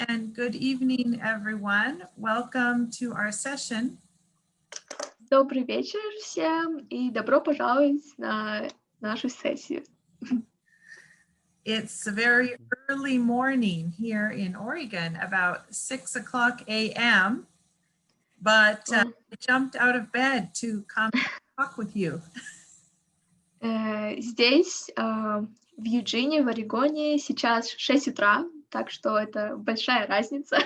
and good evening, everyone. Welcome to our session. Добрый вечер всем и добро пожаловать на нашу сессию. It's a very early morning here in Oregon, about 6 o'clock a.m., but I jumped out of bed to come talk with you. Здесь, в Юджине, в Орегоне, сейчас 6 утра, так что это большая разница.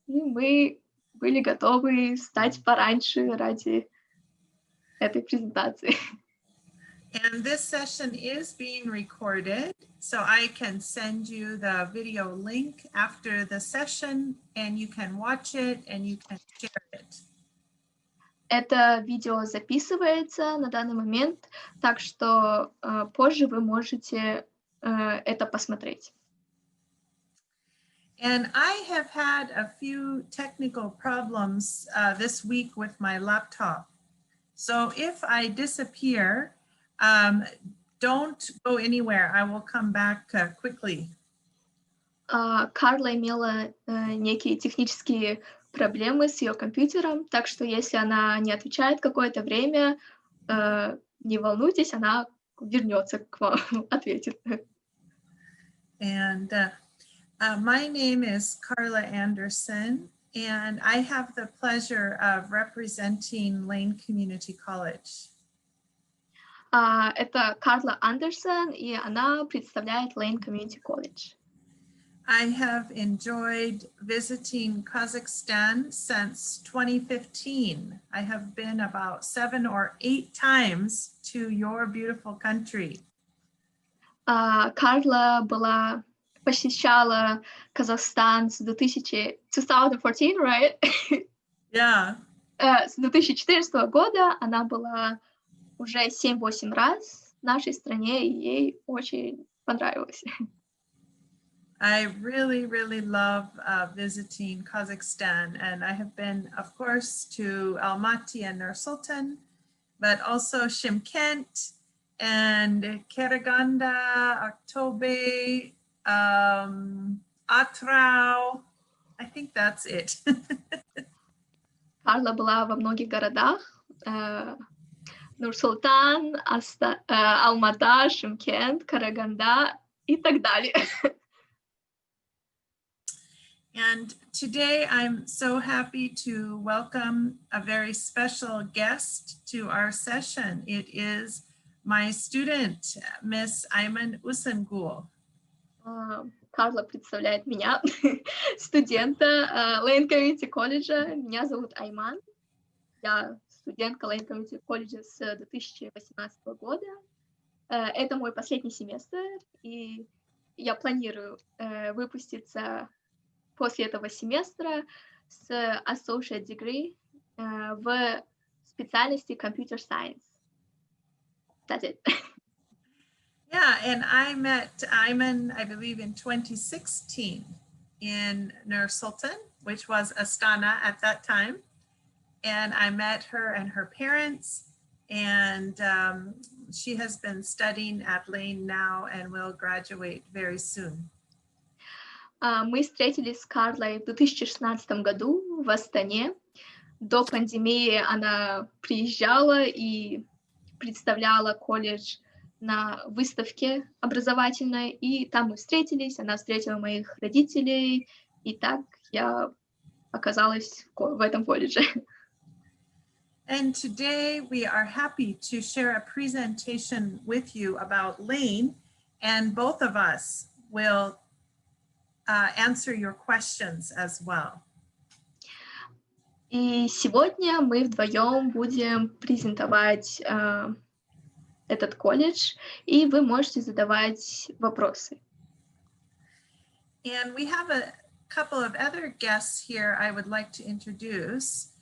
И мы были готовы встать пораньше ради этой презентации. And this session is being recorded, so I can send you the video link after the session, and you can watch it and you can share it. Это видео записывается на данный момент, так что позже вы можете это посмотреть. And I have had a few technical problems this week with my laptop. So if I disappear, don't go anywhere. I will come back quickly. Карла имела некие технические проблемы с ее компьютером, так что если она не отвечает какое-то время, не волнуйтесь, она вернется к вам, ответит. And my name is Carla Andersen, and I have the pleasure of representing Lane Community College. Это Карла Андерсен, и она представляет Lane Community College. I have enjoyed visiting Kazakhstan since 2015. I have been about 7 or 8 times to your beautiful country. Карла посещала Казахстан с 2014, right? Yeah. С 2014 года она была уже 7-8 раз в нашей стране, и ей очень понравилось. I really, really love visiting Kazakhstan, and I have been, of course, to Almaty and Nur-Sultan, but also Shymkent and Karaganda, Aktobe, Atrau. I think that's it. Карла была во многих городах: Нур-Султан, Алмата, Шымкент, Караганда и так далее. And today I'm so happy to welcome a very special guest to our session. It is my student, Miss Aiman Ussenkul. Карла представляет меня, студента Lane Community колледжа. Меня зовут Айман. Я студентка Lane Community колледжа с 2018 года. Это мой последний семестр, и я планирую выпуститься после этого семестра с associate degree в специальности computer science. That's it. Yeah, and I met Aiman, I believe, in 2016 in Nur-Sultan, which was Astana at that time. And I met her and her parents, and she has been studying at Lane now and will graduate very soon. Мы встретились с Карлой в 2016 году в Астане. До пандемии она приезжала и представляла колледж на выставке образовательной, и там мы встретились, она встретила моих родителей, и так я оказалась в этом колледже. And today we are happy to share a presentation with you about Lane, and both of us will answer your questions as well. И сегодня мы вдвоем будем презентовать этот колледж, и вы можете задавать вопросы. And we have a couple of other guests here I would like to introduce.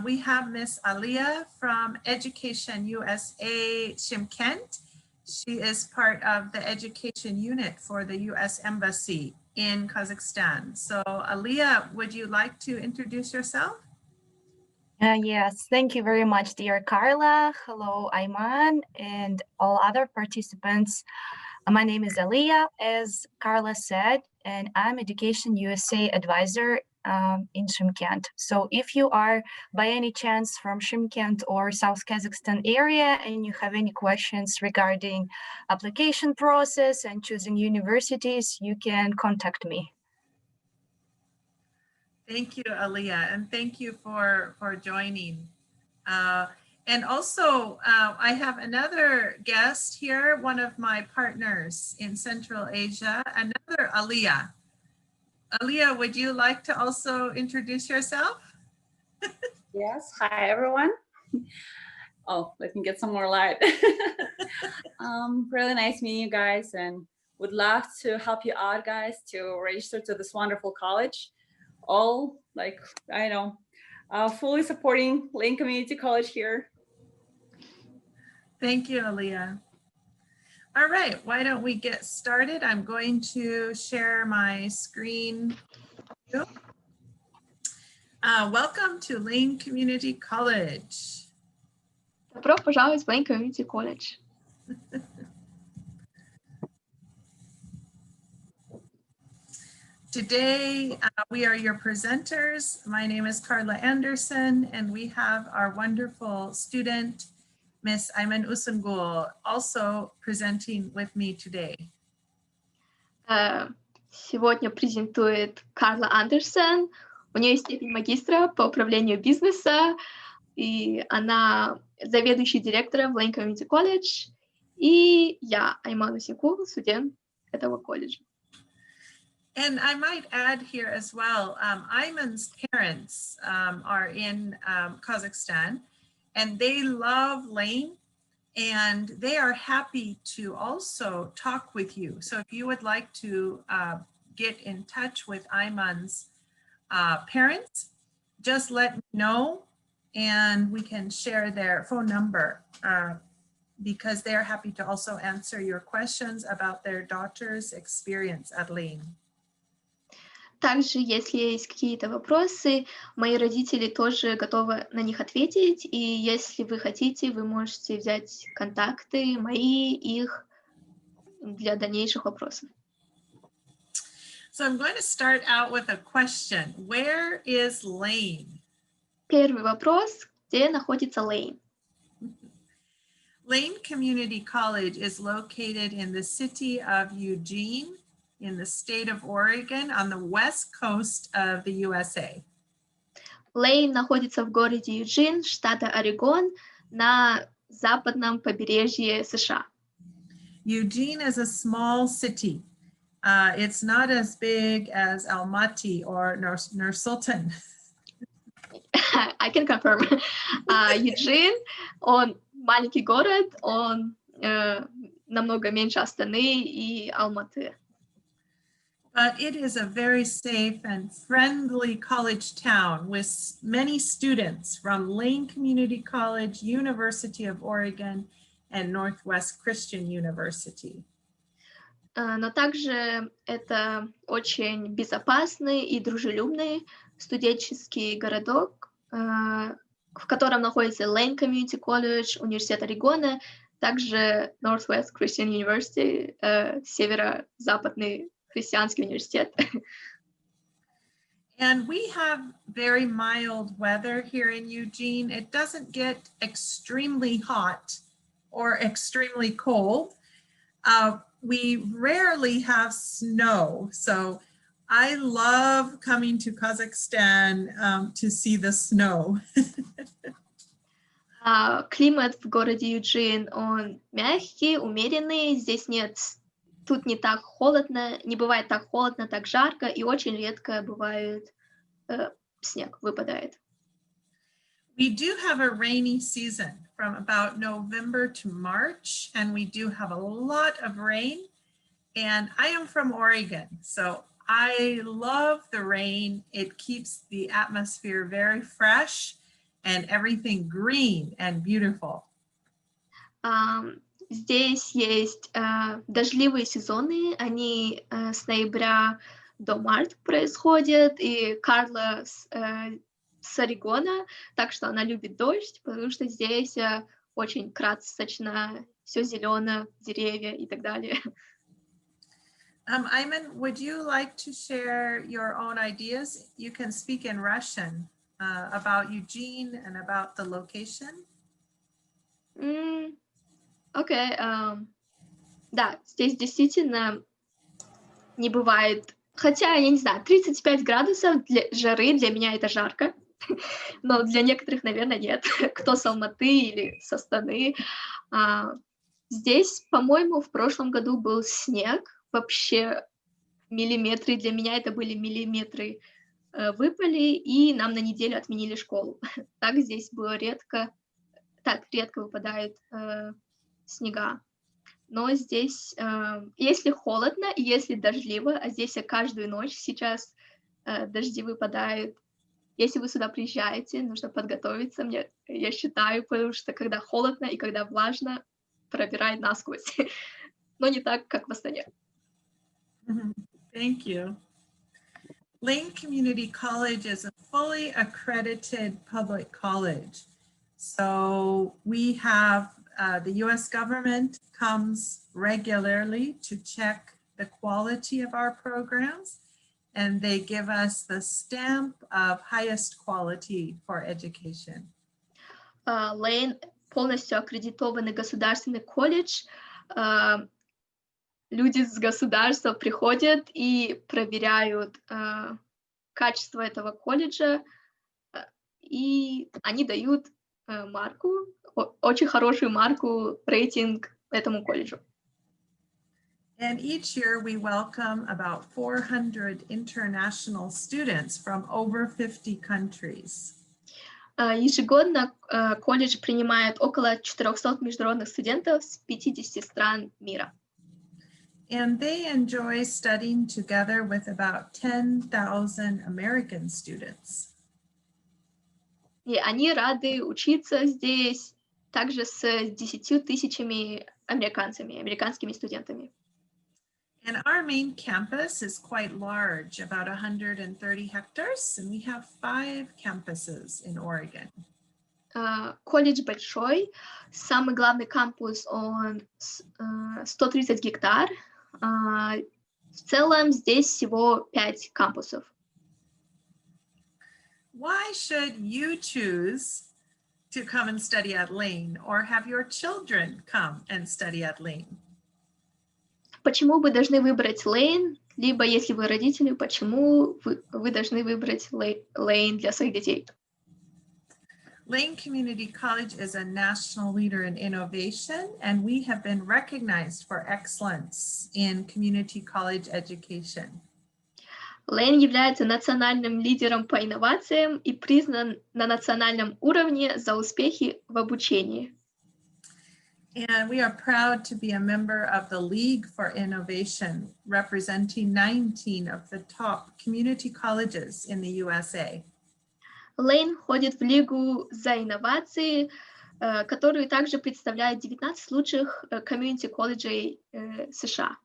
We have Miss Aliyah from Education USA Shymkent. She is part of the education unit for the U.S. Embassy in Kazakhstan. So Aliyah, would you like to introduce yourself? Yes, thank you very much, dear Carla. Hello, Aiman, and all other participants. My name is Aliyah, as Carla said, and I'm Education USA advisor in Shymkent. So if you are by any chance from Shymkent or South Kazakhstan area and you have any questions regarding application process and choosing universities, you can contact me. Thank you, Aliyah, and thank you for joining. And also, I have another guest here, one of my partners in Central Asia, another Aliyah. Aliyah, would you like to also introduce yourself? Yes, hi everyone. Oh, let me get some more light. Really nice meeting you guys, and would love to help you out, guys, to register to this wonderful college. All like, I know, fully supporting Lane Community College here. Thank you, Aliyah. All right, why don't we get started? I'm going to share my screen. Welcome to Lane Community College. Добро пожаловать в Lane Community College. Today, we are your presenters. My name is Carla Andersen, and we have our wonderful student, Miss Aiman Ussenkul, also presenting with me today. Сегодня презентует Карла Андерсен. У нее есть степень магистра по управлению бизнеса, и она заведующий директором в Lane Community College. И я, Aiman Ussenkul, студент этого колледжа. And I might add here as well, Aiman's parents are in Kazakhstan, and they love Lane, and they are happy to also talk with you. So if you would like to get in touch with Aiman's parents, just let me know, and we can share their phone number because they're happy to also answer your questions about their daughter's experience at Lane. Также, если есть какие-то вопросы, мои родители тоже готовы на них ответить. И если вы хотите, вы можете взять контакты мои, их для дальнейших вопросов. So I'm going to start out with a question. Where is Lane? Первый вопрос. Где находится Lane? Lane Community College is located in the city of Eugene, in the state of Oregon, on the west coast of the USA. Lane находится в городе Юджин, штата Орегон, на западном побережье США. Eugene is a small city. It's not as big as Almaty or Nur Sultan. I can confirm. Юджин, он маленький город, он намного меньше Астаны и Алматы. But it is a very safe and friendly college town with many students from Lane Community College, University of Oregon, and Northwest Christian University. Но также это очень безопасный и дружелюбный студенческий городок, в котором находится Lane Community College, Университет Орегона, также Northwest Christian University, северо-западный христианский университет. And we have very mild weather here in Eugene. It doesn't get extremely hot or extremely cold. We rarely have snow. So I love coming to Kazakhstan to see the snow. Климат в городе Юджин, он мягкий, умеренный. Здесь тут не так холодно, не бывает так холодно, так жарко, и очень редко бывает снег выпадает. We do have a rainy season from about November to March, and we do have a lot of rain. And I am from Oregon, so I love the rain. It keeps the atmosphere very fresh and everything green and beautiful. Здесь есть дождливые сезоны, они с ноября до марта происходят, и Карла с Орегона, так что она любит дождь, потому что здесь очень красочно, все зеленое, деревья и так далее. Aiman, would you like to share your own ideas? You can speak in Russian about Eugene and about the location. Окей, да, здесь действительно не бывает, хотя, я не знаю, 35 градусов для жары для меня это жарко, но для некоторых, наверное, нет. Кто с Алматы или с Астаны. Здесь, по-моему, в прошлом году был снег, вообще миллиметры, для меня это были миллиметры, выпали, и нам на неделю отменили школу. Так здесь было редко, так редко выпадают снега. Но здесь, если холодно и если дождливо, а здесь каждую ночь сейчас дожди выпадают, если вы сюда приезжаете, нужно подготовиться, я считаю, потому что когда холодно и когда влажно, пробирает насквозь. Но не так, как в Астане. Thank you. Lane Community College is a fully accredited public college. So we have the US government comes regularly to check the quality of our programs, and they give us the stamp of highest quality for education. Лейн полностью аккредитованный государственный колледж. Люди с государства приходят и проверяют качество этого колледжа, и они дают марку, очень хорошую марку, рейтинг этому колледжу. And each year we welcome about 400 international students from over 50 countries. Ежегодно колледж принимает около 400 международных студентов с 50 стран мира. And they enjoy studying together with about 10,000 American students. И они рады учиться здесь также с 10 тысячами американскими студентами. And our main campus is quite large, about 130 hectares, and we have 5 campuses in Oregon. Колледж большой, самый главный кампус, он 130 гектар. В целом здесь всего 5 кампусов. Why should you choose to come and study at Lane, or have your children come and study at Lane? Почему вы должны выбрать Лейн, либо если вы родители, почему вы должны выбрать Лейн для своих детей? Lane Community College is a national leader in innovation, and we have been recognized for excellence in community college education. Лейн является национальным лидером по инновациям и признан на национальном уровне за успехи в обучении. And we are proud to be a member of the League for Innovation, representing 19 of the top community colleges in the USA. Лейн входит в Лигу за инновации, которую также представляет 19 лучших комьюнити-колледжей США.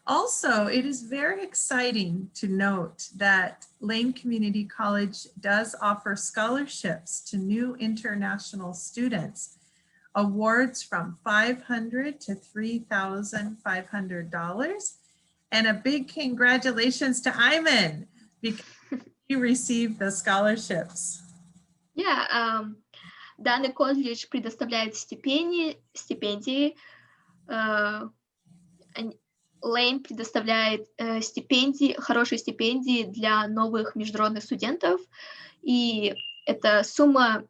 Also, it is very exciting to note that Lane Community College does offer scholarships to new international students, awards from $500 to $3,500, and a big congratulations to Aiman because he received the scholarships. Данный колледж предоставляет стипендии. Лейн предоставляет хорошие стипендии для новых международных студентов, и эта сумма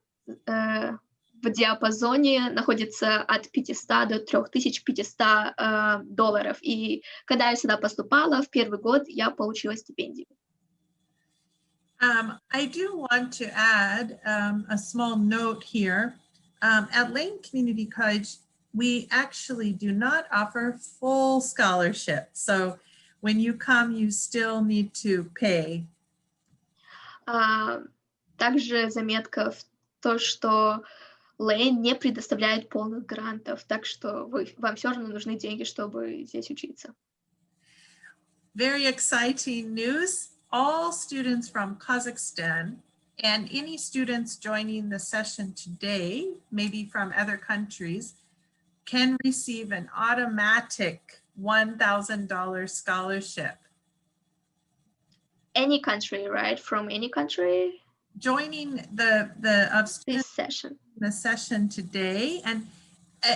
в диапазоне находится от $500 до $3500. И когда я сюда поступала, в первый год я получила стипендию. I do want to add a small note here. At Lane Community College, we actually do not offer full scholarship. So when you come, you still need to pay. Также заметка в то, что Лейн не предоставляет полных грантов, так что вам все равно нужны деньги, чтобы здесь учиться. Very exciting news. All students from Kazakhstan and any students joining the session today, maybe from other countries, can receive an automatic $1,000 scholarship. Any country, right? From any country, Joining the this session. the session today, and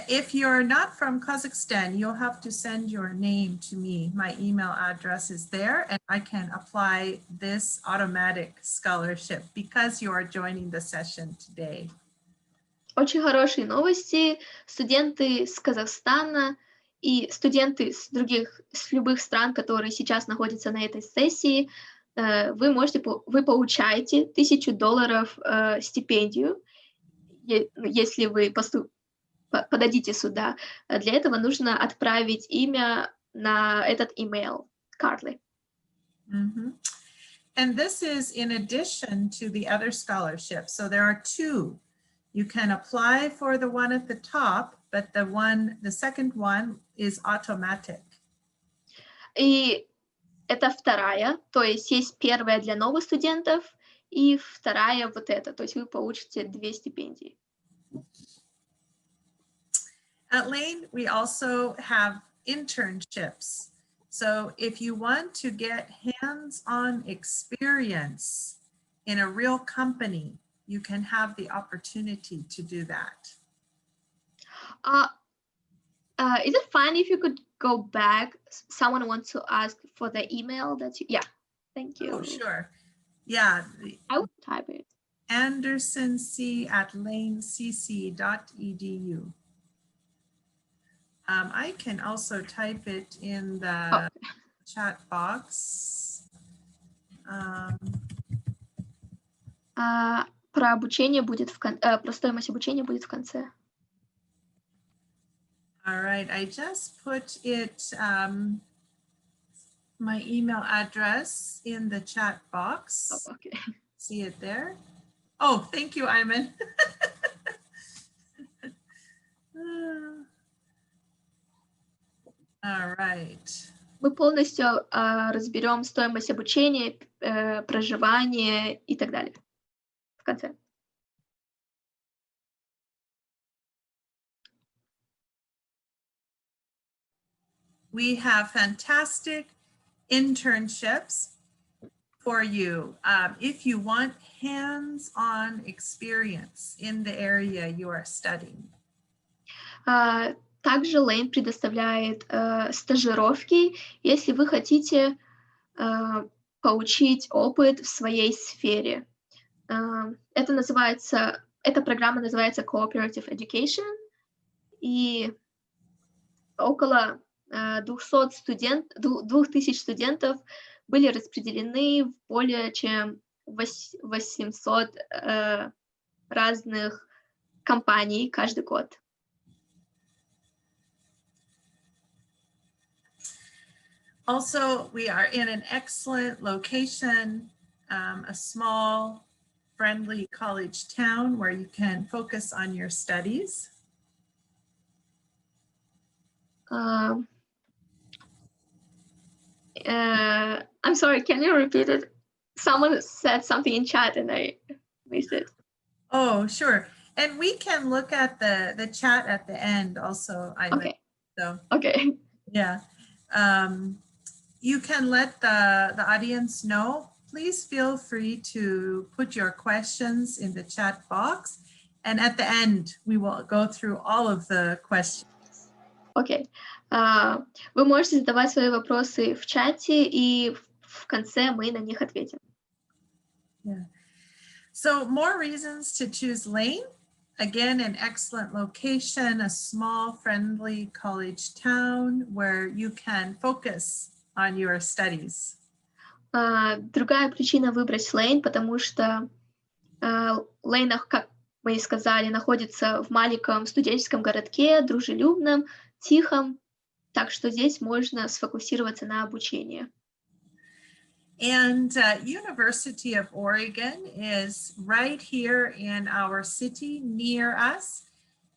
if you're not from Kazakhstan, you'll have to send your name to me. My email address is there, and I can apply this automatic scholarship because you are joining the session today. Очень хорошие новости. Студенты с Казахстана и студенты с любых стран, которые сейчас находятся на этой сессии, вы получаете $1000 стипендию, если вы подадите сюда. Для этого нужно отправить имя на этот email Карлы. Mm-hmm. And this is in addition to the other scholarships. So there are two. You can apply for the one at the top, but the second one is automatic. И это вторая, то есть есть первая для новых студентов и вторая вот эта, то есть вы получите 2 стипендии. At Lane, we also have internships. So if you want to get hands-on experience in a real company, you can have the opportunity to do that. Is it fine if you could go back? Someone wants to ask for the email that you, yeah, thank you. Oh, sure. Yeah. I will type it. andersenc@lanecc.edu. I can also type it in the chat box. Про обучение будет про стоимость обучения будет в конце. All right, I just put it, my email address in the chat box. Oh, okay. See it there? Oh, thank you, Aiman. All right. Мы полностью разберем стоимость обучения, проживания и так далее в конце. We have fantastic internships for you if you want hands-on experience in the area you are studying. Также Lane предоставляет стажировки, если вы хотите получить опыт в своей сфере. Эта программа называется Cooperative Education, и около 2000 студентов были распределены в более чем 800 разных компаний каждый год. Also, we are in an excellent location, a small, friendly college town where you can focus on your studies. I'm sorry, can you repeat it? Someone said something in chat and I missed it. Oh, sure. And we can look at the chat at the end also. Okay. So, okay. Yeah. You can let the audience know. Please feel free to put your questions in the chat box. And at the end, we will go through all of the questions. Окей. Вы можете задавать свои вопросы в чате, и в конце мы на них ответим. Yeah. So more reasons to choose Lane. Again, an excellent location, a small, friendly college town where you can focus on your studies. Другая причина выбрать Lane, потому что Lane, как мы и сказали, находится в маленьком студенческом городке, дружелюбном, тихом, так что здесь можно сфокусироваться на обучении. And University of Oregon is right here in our city near us.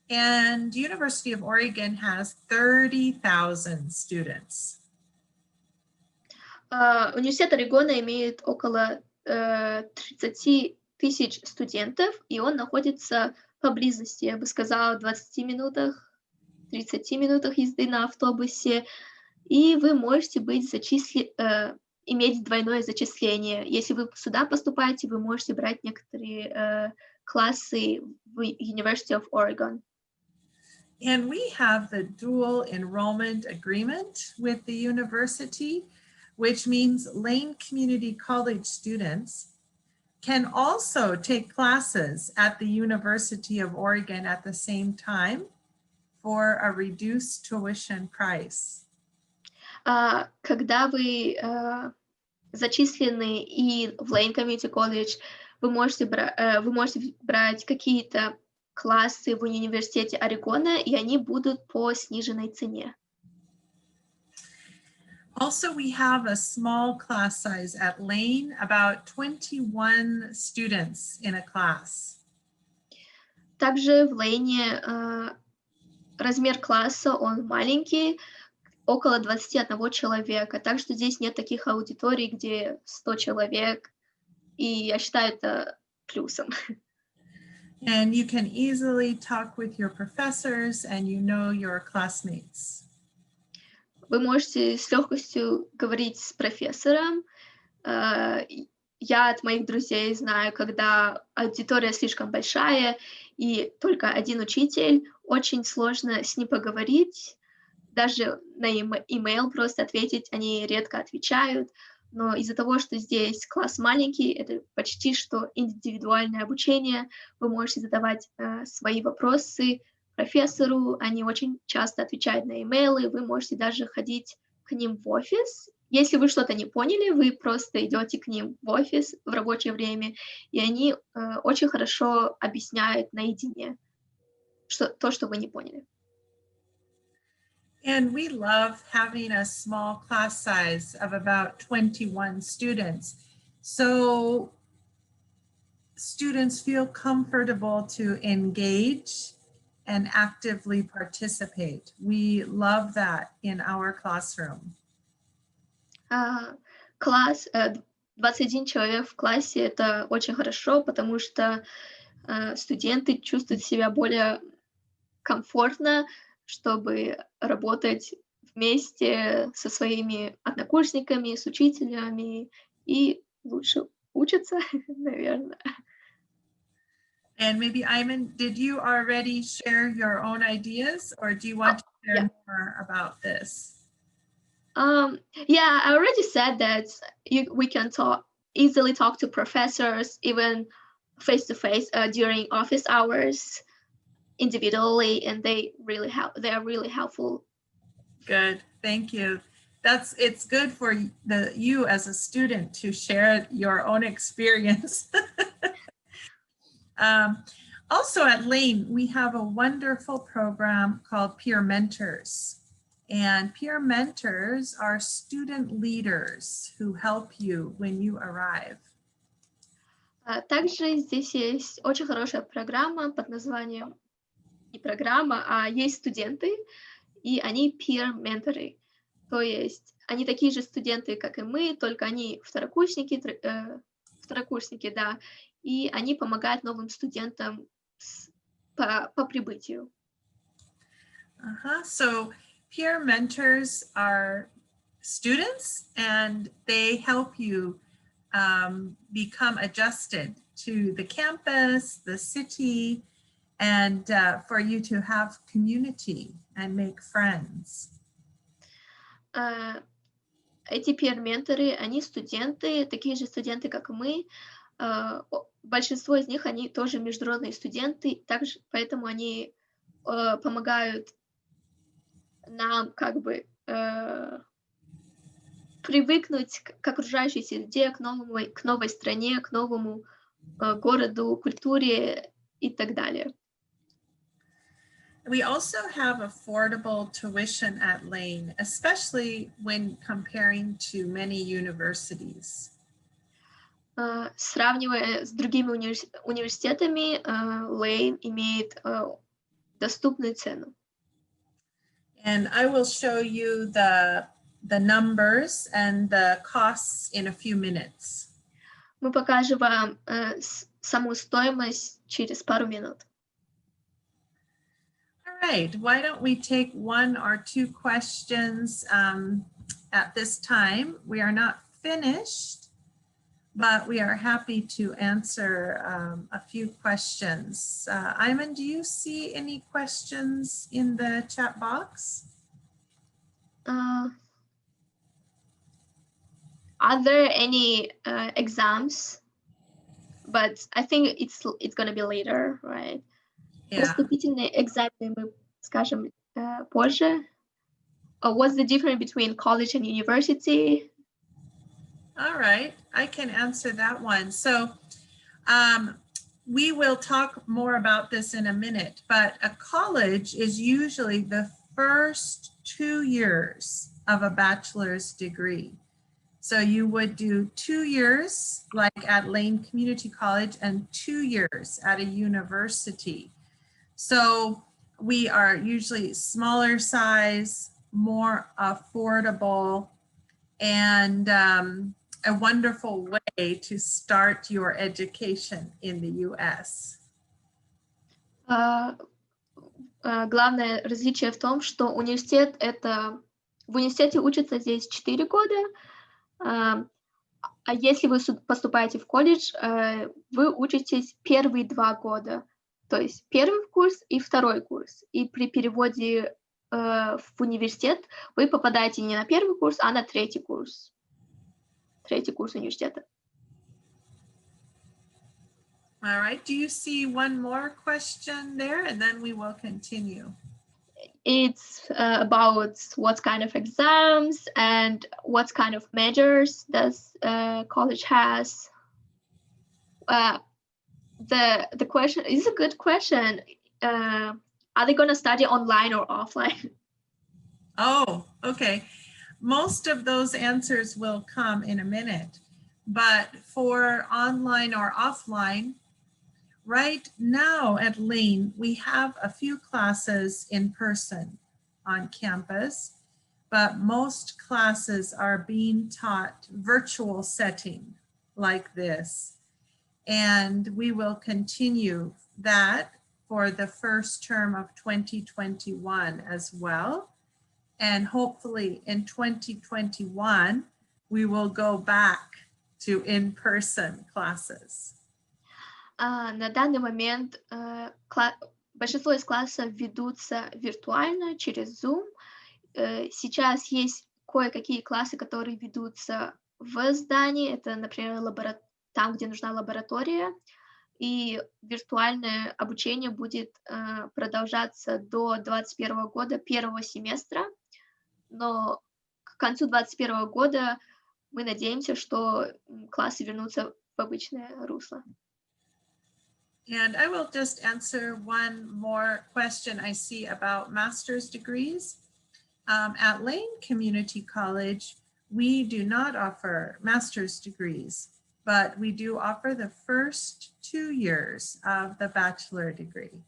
And University of Oregon has 30,000 students. Университет Орегона имеет около 30 тысяч студентов, и он находится поблизости, я бы сказала, в 20 минутах, 30 минутах езды на автобусе и вы можете иметь двойное зачисление. Если вы сюда поступаете, вы можете брать некоторые классы в University of Oregon. And we have the dual enrollment agreement with the university, which means Lane Community College students can also take classes at the University of Oregon at the same time for a reduced tuition price. Когда вы зачислены и в Lane Community College, вы можете брать какие-то классы в университете Орегона, и они будут по сниженной цене. Also, we have a small class size at Lane, about 21 students in a class. Также в Лейне размер класса, он маленький, около 21 человека, так что здесь нет таких аудиторий, где 100 человек, и я считаю это плюсом. And you can easily talk with your professors and you know your classmates. Вы можете с легкостью говорить с профессором. Я от моих друзей знаю, когда аудитория слишком большая и только один учитель, очень сложно с ним поговорить, даже на email просто ответить, они редко отвечают, но из-за того, что здесь класс маленький, это почти что индивидуальное обучение, вы можете задавать свои вопросы профессору, они очень часто отвечают на имейлы, вы можете даже ходить к ним в офис. Если вы что-то не поняли, вы просто идете к ним в офис в рабочее время, и они очень хорошо объясняют наедине то, что вы не поняли. And we love having a small class size of about 21 students. So students feel comfortable to engage and actively participate. We love that in our classroom. Класс, 21 человек в классе, это очень хорошо, потому что студенты чувствуют себя более комфортно, чтобы работать вместе со своими однокурсниками, с учителями и лучше учатся, наверное. And maybe, Aiman, did you already share your own ideas or do you want to share more about this? Yeah, I already said that we can easily talk to professors, even face-to-face during office hours, individually, and they are really helpful. Good, thank you. It's good for you as a student to share your own experience. Also at Lane, we have a wonderful program called Peer Mentors. And peer mentors are student leaders who help you when you arrive. Также здесь есть очень хорошая программа под названием, не программа, а есть студенты, и они peer-менторы. То есть они такие же студенты, как и мы, только они второкурсники, да, и они помогают новым студентам по прибытию. So peer mentors are students and they help you become adjusted to the campus, the city, and for you to have community and make friends. Эти peer-менторы, они студенты, такие же студенты, как и мы. Большинство из них, они тоже международные студенты, также, поэтому они помогают нам как бы привыкнуть к окружающей среде, к новой стране, к новому городу, культуре и так далее. We also have affordable tuition at Lane, especially when comparing to many universities. Сравнивая с другими университетами, Lane имеет доступную цену. And I will show you the numbers and the costs in a few minutes. Мы покажем вам саму стоимость через пару минут. All right, why don't we take one or two questions at this time? We are not finished, but we are happy to answer a few questions. Aiman, do you see any questions in the chat box? Are there any exams? But I think it's going to be later, right? Yeah. Вступительные экзамены мы скажем позже. What's the difference between college and university? All right, I can answer that one. So we will talk more about this in a minute, but a college is usually the first 2 years of a bachelor's degree. So you would do 2 years like at Lane Community College and 2 years at a university. So we are usually smaller size, more affordable, and a wonderful way to start your education in the US. Главное различие в том, что университет это... В университете учатся здесь 4 года, а если вы поступаете в колледж, вы учитесь первые 2 года. То есть первый курс и второй курс. И при переводе в университет вы попадаете не на первый курс, а на третий курс. Третий курс университета. All right, do you see one more question there? And then we will continue. It's about what kind of exams and what kind of majors does college has. The question is a good question. Are they going to study online or offline? Oh, okay. Most of those answers will come in a minute, but for online or offline, right now at Lane, we have a few classes in person on campus, but most classes are being taught virtual setting like this. And we will continue that for the first term of 2021 as well. And hopefully in 2021, we will go back to in-person classes. На данный момент большинство из классов ведутся виртуально через Zoom. Сейчас есть кое-какие классы, которые ведутся в здании. Это, например, там, где нужна лаборатория. И виртуальное обучение будет продолжаться до 2021 года, первого семестра. Но к концу 2021 года мы надеемся, что классы вернутся в обычное русло. And I will just answer one more question I see about master's degrees. At Lane Community College, we do not offer master's degrees, but we do offer the first 2 years of the bachelor degree.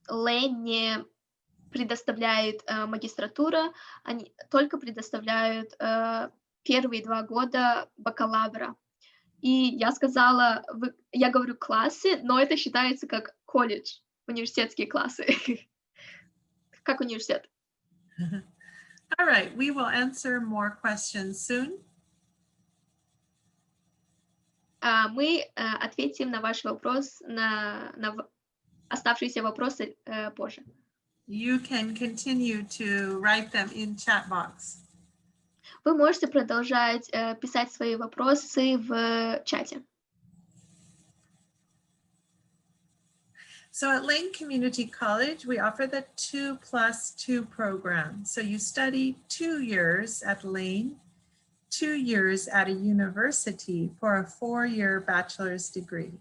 Lane не предоставляет магистратуру, они только предоставляют первые 2 года бакалавра. И я сказала, я говорю классы, но это считается как колледж, университетские классы, как университет. All right, we will answer more questions soon. Мы ответим на ваш вопрос, на оставшиеся вопросы позже. You can continue to write them in chat box. Вы можете продолжать писать свои вопросы в чате. So at Lane Community College, we offer the 2+2 program. So you study 2 years at Lane, 2 years at a university for a 4-year bachelor's degree.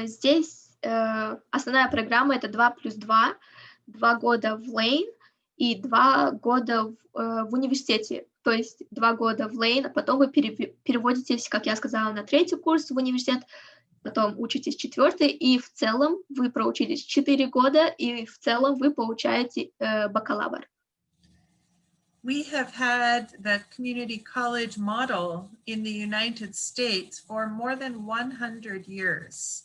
Здесь основная программа это 2+2, 2 года в Lane и 2 года в университете. То есть 2 года в Lane, а потом вы переводитесь, как я сказала, на 3-й курс в университет, потом учитесь 4-й, и в целом вы проучились 4 года, и в целом вы получаете бакалавр. We have had the community college model in the United States for more than 100 years.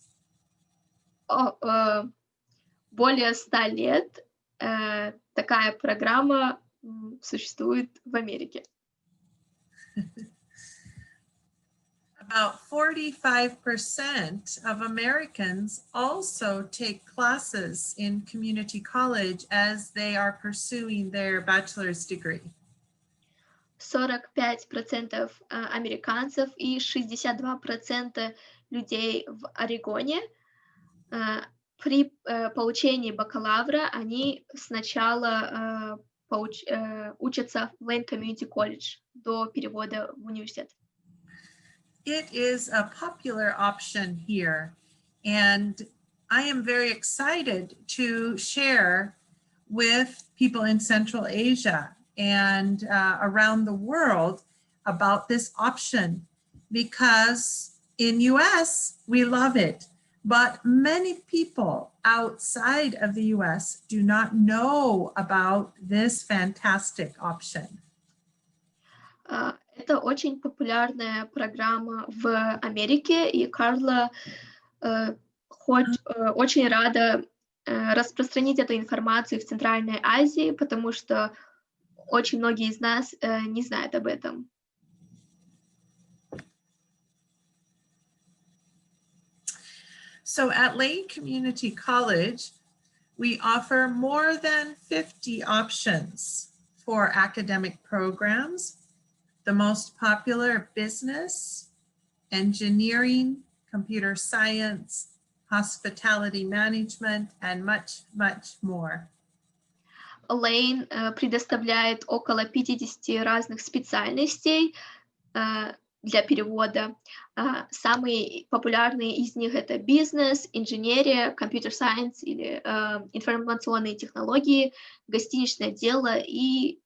Более 100 лет такая программа существует в Америке. About 45% of Americans also take classes in community college as they are pursuing their bachelor's degree. 45% американцев и 62% людей в Орегоне при получении бакалавра они сначала учатся в Lane Community College до перевода в университет. It is a popular option here, and I am very excited to share with people in Central Asia and around the world about this option, because in US, we love it, but many people outside of the US do not know about this fantastic option. Это очень популярная программа в Америке, и Карла очень рада распространить эту информацию в Центральной Азии, потому что очень многие из нас не знают об этом. So at Lane Community College, we offer more than 50 options for academic programs. The most popular: business, engineering, computer science, hospitality management, and much, much more. Lane предоставляет около 50 разных специальностей для перевода. Самые популярные из них это бизнес, инженерия, computer science или информационные технологии, гостиничное дело и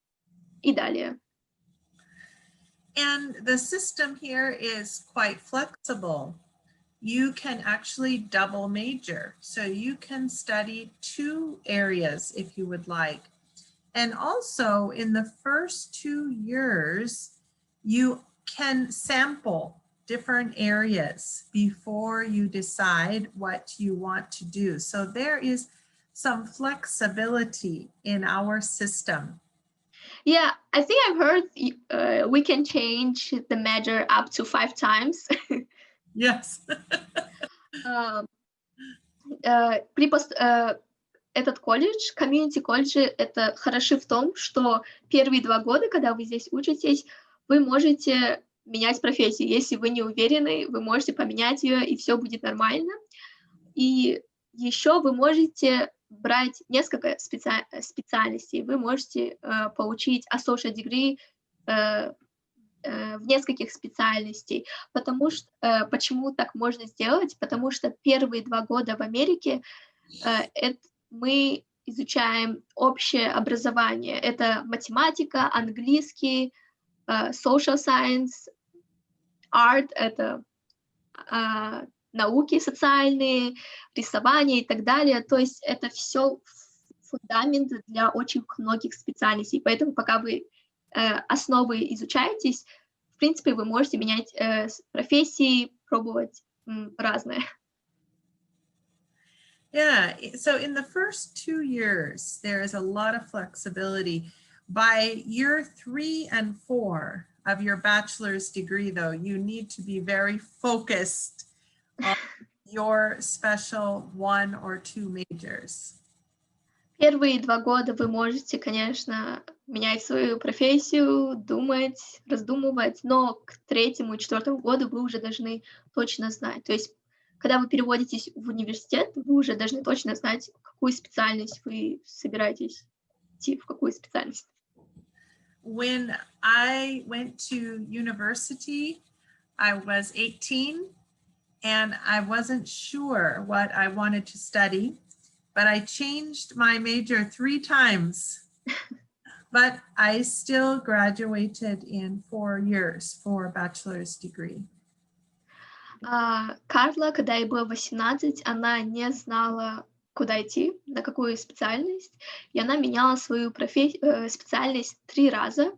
далее. And the system here is quite flexible. You can actually double major. So you can study 2 areas if you would like. And also in the first 2 years, you can sample different areas before you decide what you want to do. So there is some flexibility in our system. Yeah, I think I've heard we can change the major up to 5 times. Yes. Этот колледж, комьюнити колледжи, это хороши в том, что первые 2 года, когда вы здесь учитесь, вы можете менять профессию. Если вы не уверены, вы можете поменять ее, и все будет нормально. И еще вы можете брать несколько специальностей. Вы можете получить associate degree в нескольких специальностей. Почему так можно сделать? Потому что первые 2 года в Америке мы изучаем общее образование. Это математика, английский, social science, art, это науки социальные, рисование и так далее. То есть это все фундамент для очень многих специальностей. Поэтому пока вы основы изучаетесь, в принципе, вы можете менять профессии, пробовать разное. Yeah, so in the first 2 years, there is a lot of flexibility. By year 3 and 4 of your bachelor's degree, though, you need to be very focused on your special 1 or 2 majors. Первые 2 года вы можете, конечно, менять свою профессию, думать, раздумывать, но к 3-му и 4-му году вы уже должны точно знать. То есть, когда вы переводитесь в университет, вы уже должны точно знать, какую специальность вы собираетесь идти, в какую специальность. When I went to university, I was 18 and I wasn't sure what I wanted to study, but I changed my major 3 times. But I still graduated in 4 years for a bachelor's degree. Карла, когда ей было 18, она не знала, куда идти, на какую специальность, и она меняла свою специальность 3 раза,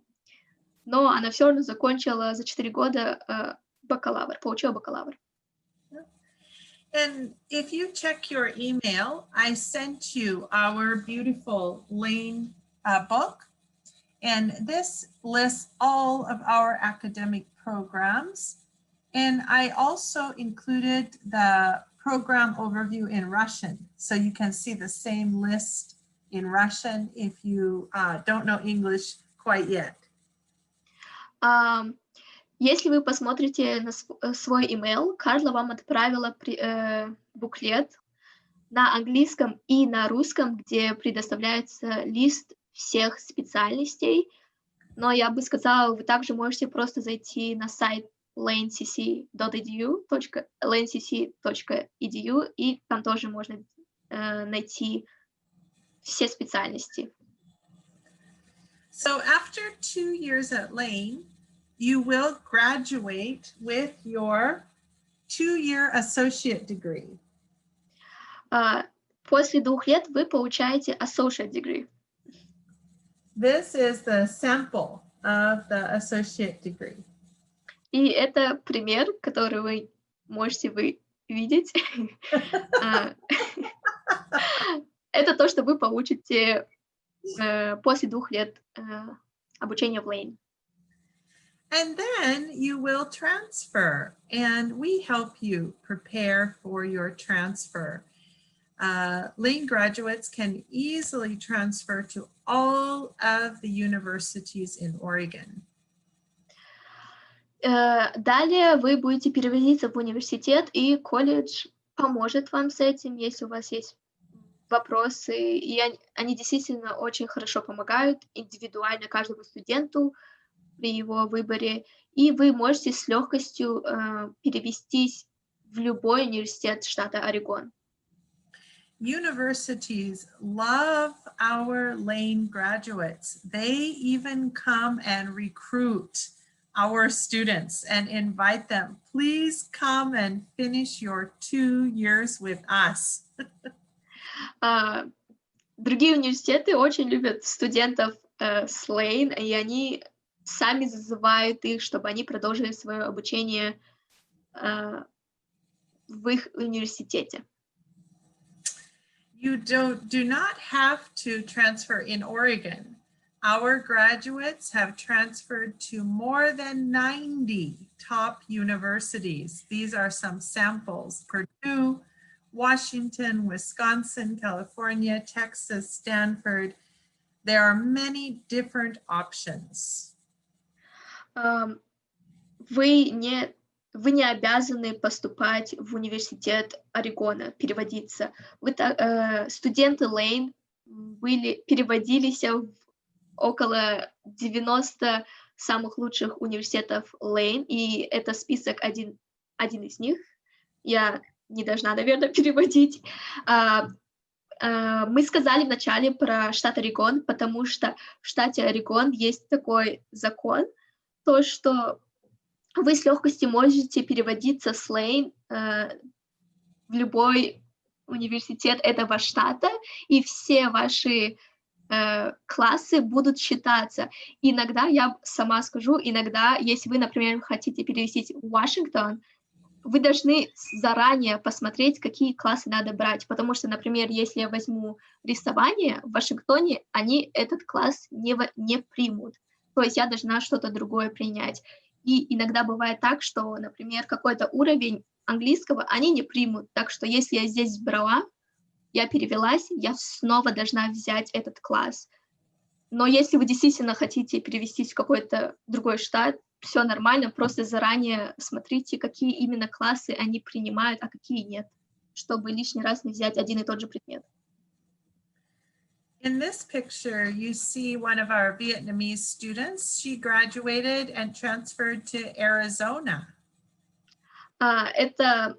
но она все равно закончила за 4 года бакалавр, получила бакалавр. And if you check your email, I sent you our beautiful Lane book. And this lists all of our academic programs. And I also included the program overview in Russian. So you can see the same list in Russian if you don't know English quite yet. Если вы посмотрите на свой email, Карла вам отправила буклет на английском и на русском, где предоставляется лист всех специальностей. Но я бы сказала, вы также можете просто зайти на сайт lancc.edu, и там тоже можно найти все специальности. So after 2 years at Lane, you will graduate with your 2-year associate degree. После 2 лет вы получаете associate degree. This is the sample of the associate degree. И это пример, который вы можете видеть. Это то, что вы получите после 2 лет обучения в Lane. And then you will transfer, and we help you prepare for your transfer. Lane graduates can easily transfer to all of the universities in Oregon. Далее вы будете переводиться в университет, и колледж поможет вам с этим, если у вас есть вопросы. И они действительно очень хорошо помогают индивидуально каждому студенту при его выборе. И вы можете с легкостью перевестись в любой университет штата Орегон. Universities love our Lane graduates. They even come and recruit our students and invite them. Please come and finish your 2 years with us. Другие университеты очень любят студентов с Lane, и они сами зазывают их, чтобы они продолжили свое обучение в их университете. You do not have to transfer in Oregon. Our graduates have transferred to more than 90 top universities. These are some samples: Purdue, Washington, Wisconsin, California, Texas, Stanford. There are many different options. Вы не обязаны поступать в университет Орегона, переводиться. Студенты Lane переводились в около 90 самых лучших университетов Lane, и это список один из них. Я не должна, наверное, переводить. Мы сказали вначале про штат Орегон, потому что в штате Орегон есть такой закон, то, что вы с легкостью можете переводиться с Lane в любой университет этого штата, и все ваши классы будут считаться. Иногда, я сама скажу, иногда, если вы, например, хотите перевестись в Вашингтон, вы должны заранее посмотреть, какие классы надо брать, потому что, например, если я возьму рисование, в Вашингтоне они этот класс не примут. То есть я должна что-то другое принять. И иногда бывает так, что, например, какой-то уровень английского они не примут. Так что если я здесь брала, я перевелась, я снова должна взять этот класс. Но если вы действительно хотите перевестись в какой-то другой штат, все нормально, просто заранее смотрите, какие именно классы они принимают, а какие нет, чтобы лишний раз не взять один и тот же предмет. In this picture, you see one of our Vietnamese students. She graduated and transferred to Arizona. Это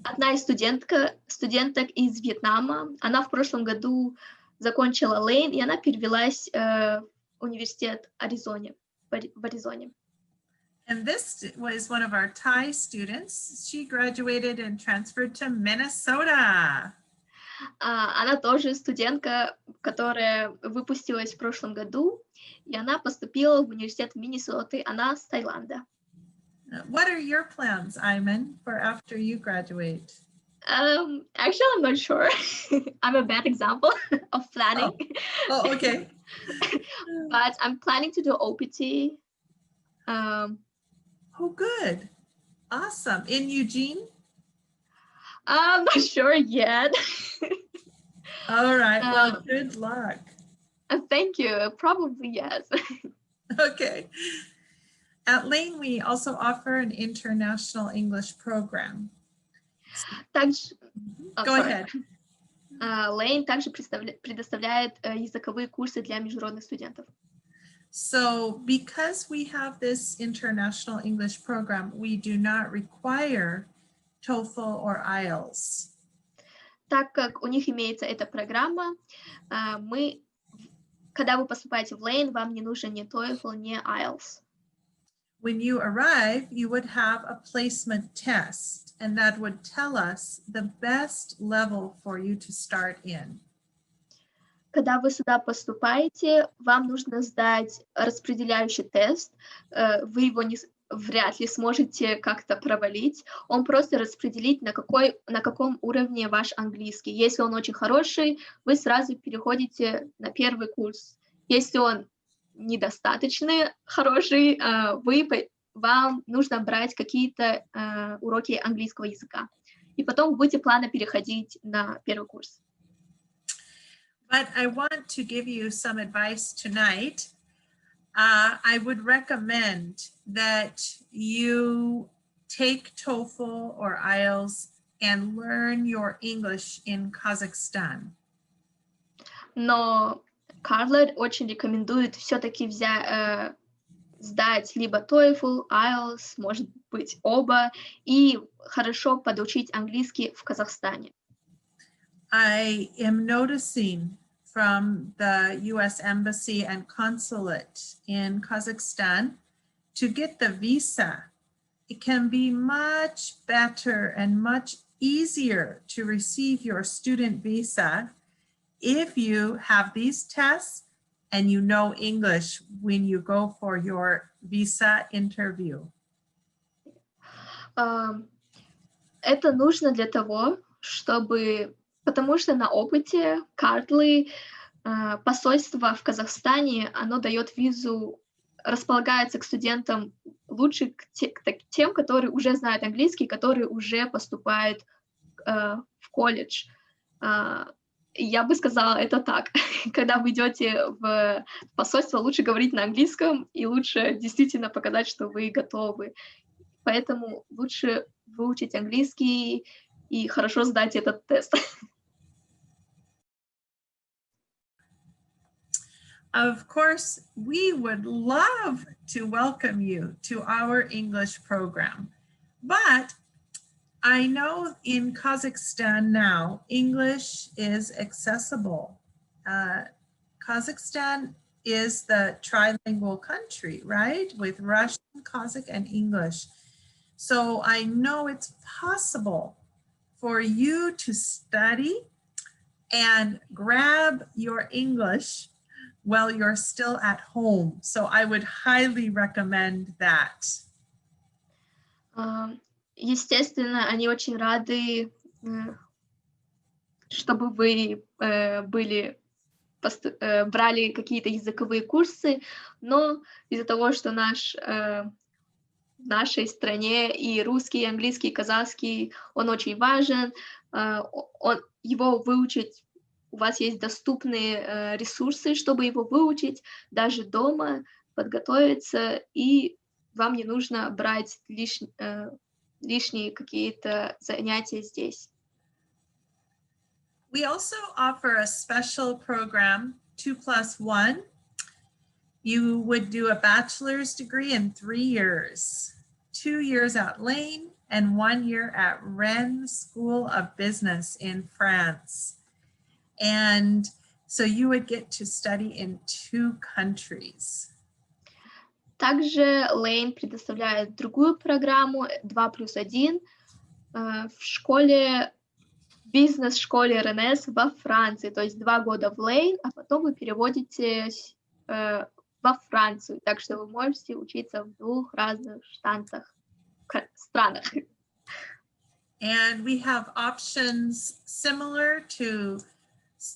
одна из студенток из Вьетнама. Она в прошлом году закончила Lane, и она перевелась в университет в Аризоне. And this was one of our Thai students. She graduated and transferred to Minnesota. Она тоже студентка, которая выпустилась в прошлом году, и она поступила в университет Миннесоты. Она с Таиланда. What are your plans, Aiman, for after you graduate? Actually, I'm not sure. I'm a bad example of planning. Oh, okay. But I'm planning to do OPT. Oh, good. Awesome. In Eugene? I'm not sure yet. All right. Well, good luck. Thank you. Probably yes. Okay. At Lane, we also offer an international English program. Также, Go sorry. ahead. Lane также предоставляет языковые курсы для международных студентов. So because we have this international English program, we do not require TOEFL or IELTS. Так как у них имеется эта программа, когда вы поступаете в Lane, вам не нужен ни TOEFL, ни IELTS. When you arrive, you would have a placement test, and that would tell us the best level for you to start in. Когда вы сюда поступаете, вам нужно сдать распределяющий тест. Вы его вряд ли сможете как-то провалить. Он просто распределит, на каком уровне ваш английский. Если он очень хороший, вы сразу переходите на первый курс. Если он недостаточно хороший, вам нужно брать какие-то уроки английского языка. И потом будете плавно переходить на первый курс. But I want to give you some advice tonight. I would recommend that you take TOEFL or IELTS and learn your English in Kazakhstan. Но Карла очень рекомендует все-таки сдать либо TOEFL, IELTS, может быть оба, и хорошо подучить английский в Казахстане. I am noticing from the US Embassy and Consulate in Kazakhstan, to get the visa, it can be much better and much easier to receive your student visa if you have these tests and you know English when you go for your visa interview. Это нужно для того, потому что на опыте Карлы посольство в Казахстане, оно дает визу, располагается к студентам лучше к тем, которые уже знают английский, которые уже поступают в колледж. Я бы сказала это так. Когда вы идете в посольство, лучше говорить на английском и лучше действительно показать, что вы готовы. Поэтому лучше выучить английский и хорошо сдать этот тест. Of course, we would love to welcome you to our English program, but I know in Kazakhstan now, English is accessible. Kazakhstan is the trilingual country, right? With Russian, Kazakh, and English. So I know it's possible for you to study and grab your English while you're still at home. So I would highly recommend that. Естественно, они очень рады, чтобы вы брали какие-то языковые курсы, но из-за того, что в нашей стране и русский, и английский, и казахский, он очень важен, его выучить, у вас есть доступные ресурсы, чтобы его выучить, даже дома подготовиться, и вам не нужно брать лишние какие-то занятия здесь. We also offer a special program, 2+1. You would do a bachelor's degree in 3 years, 2 years at Lane and 1 year at Rennes School of Business in France. And so you would get to study in 2 countries. Также Lane предоставляет другую программу 2+1 в школе бизнес-школе РНС во Франции, то есть 2 года в Лейн, а потом вы переводитесь во Францию, так что вы можете учиться в 2 разных странах. And we have options similar to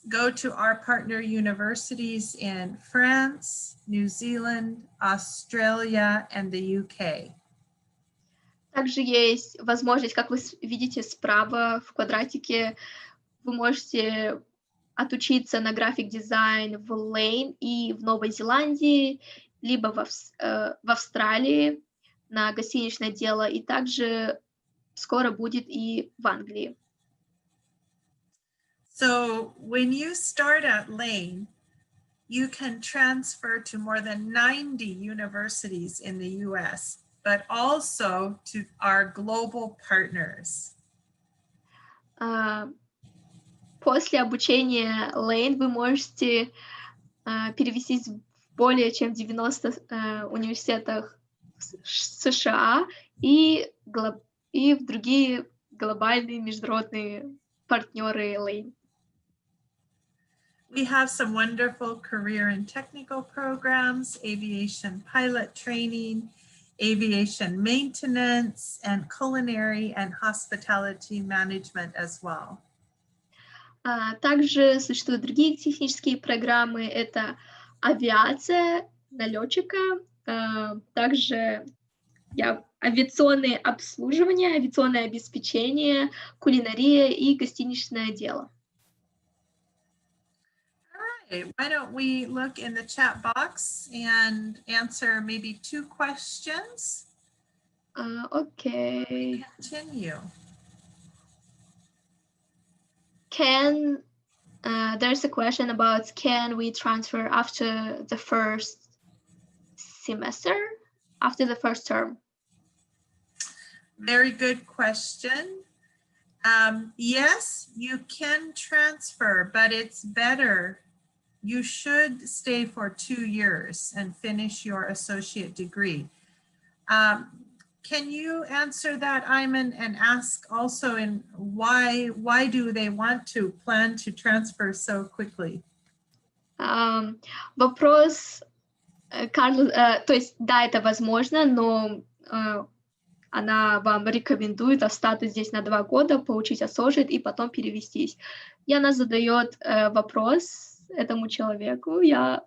go to our partner universities in France, New Zealand, Australia, and the UK. Также есть возможность, как вы видите справа в квадратике, вы можете отучиться на график-дизайн в Лейн и в Новой Зеландии, либо в Австралии на гостиничное дело, и также скоро будет и в Англии. So when you start at Lane, you can transfer to more than 90 universities in the US, but also to our global partners. После обучения Lane вы можете перевестись в более чем 90 университетах США и в другие глобальные международные партнеры Lane. We have some wonderful career and technical programs, aviation pilot training, aviation maintenance, and culinary and hospitality management as well. Также существуют другие технические программы. Это авиация на летчика, также авиационное обслуживание, авиационное обеспечение, кулинария и гостиничное дело. All right, why don't we look in the chat box and answer maybe 2 questions? Okay. Continue. There's a question about can we transfer after the first semester, after the first term? Very good question. Yes, you can transfer, but it's better. You should stay for 2 years and finish your associate degree. Can you answer that, Aiman, and ask also in why do they want to plan to transfer so quickly? Вопрос, Карла, то есть да, это возможно, но она вам рекомендует остаться здесь на 2 года, получить associate и потом перевестись. И она задает вопрос этому человеку, я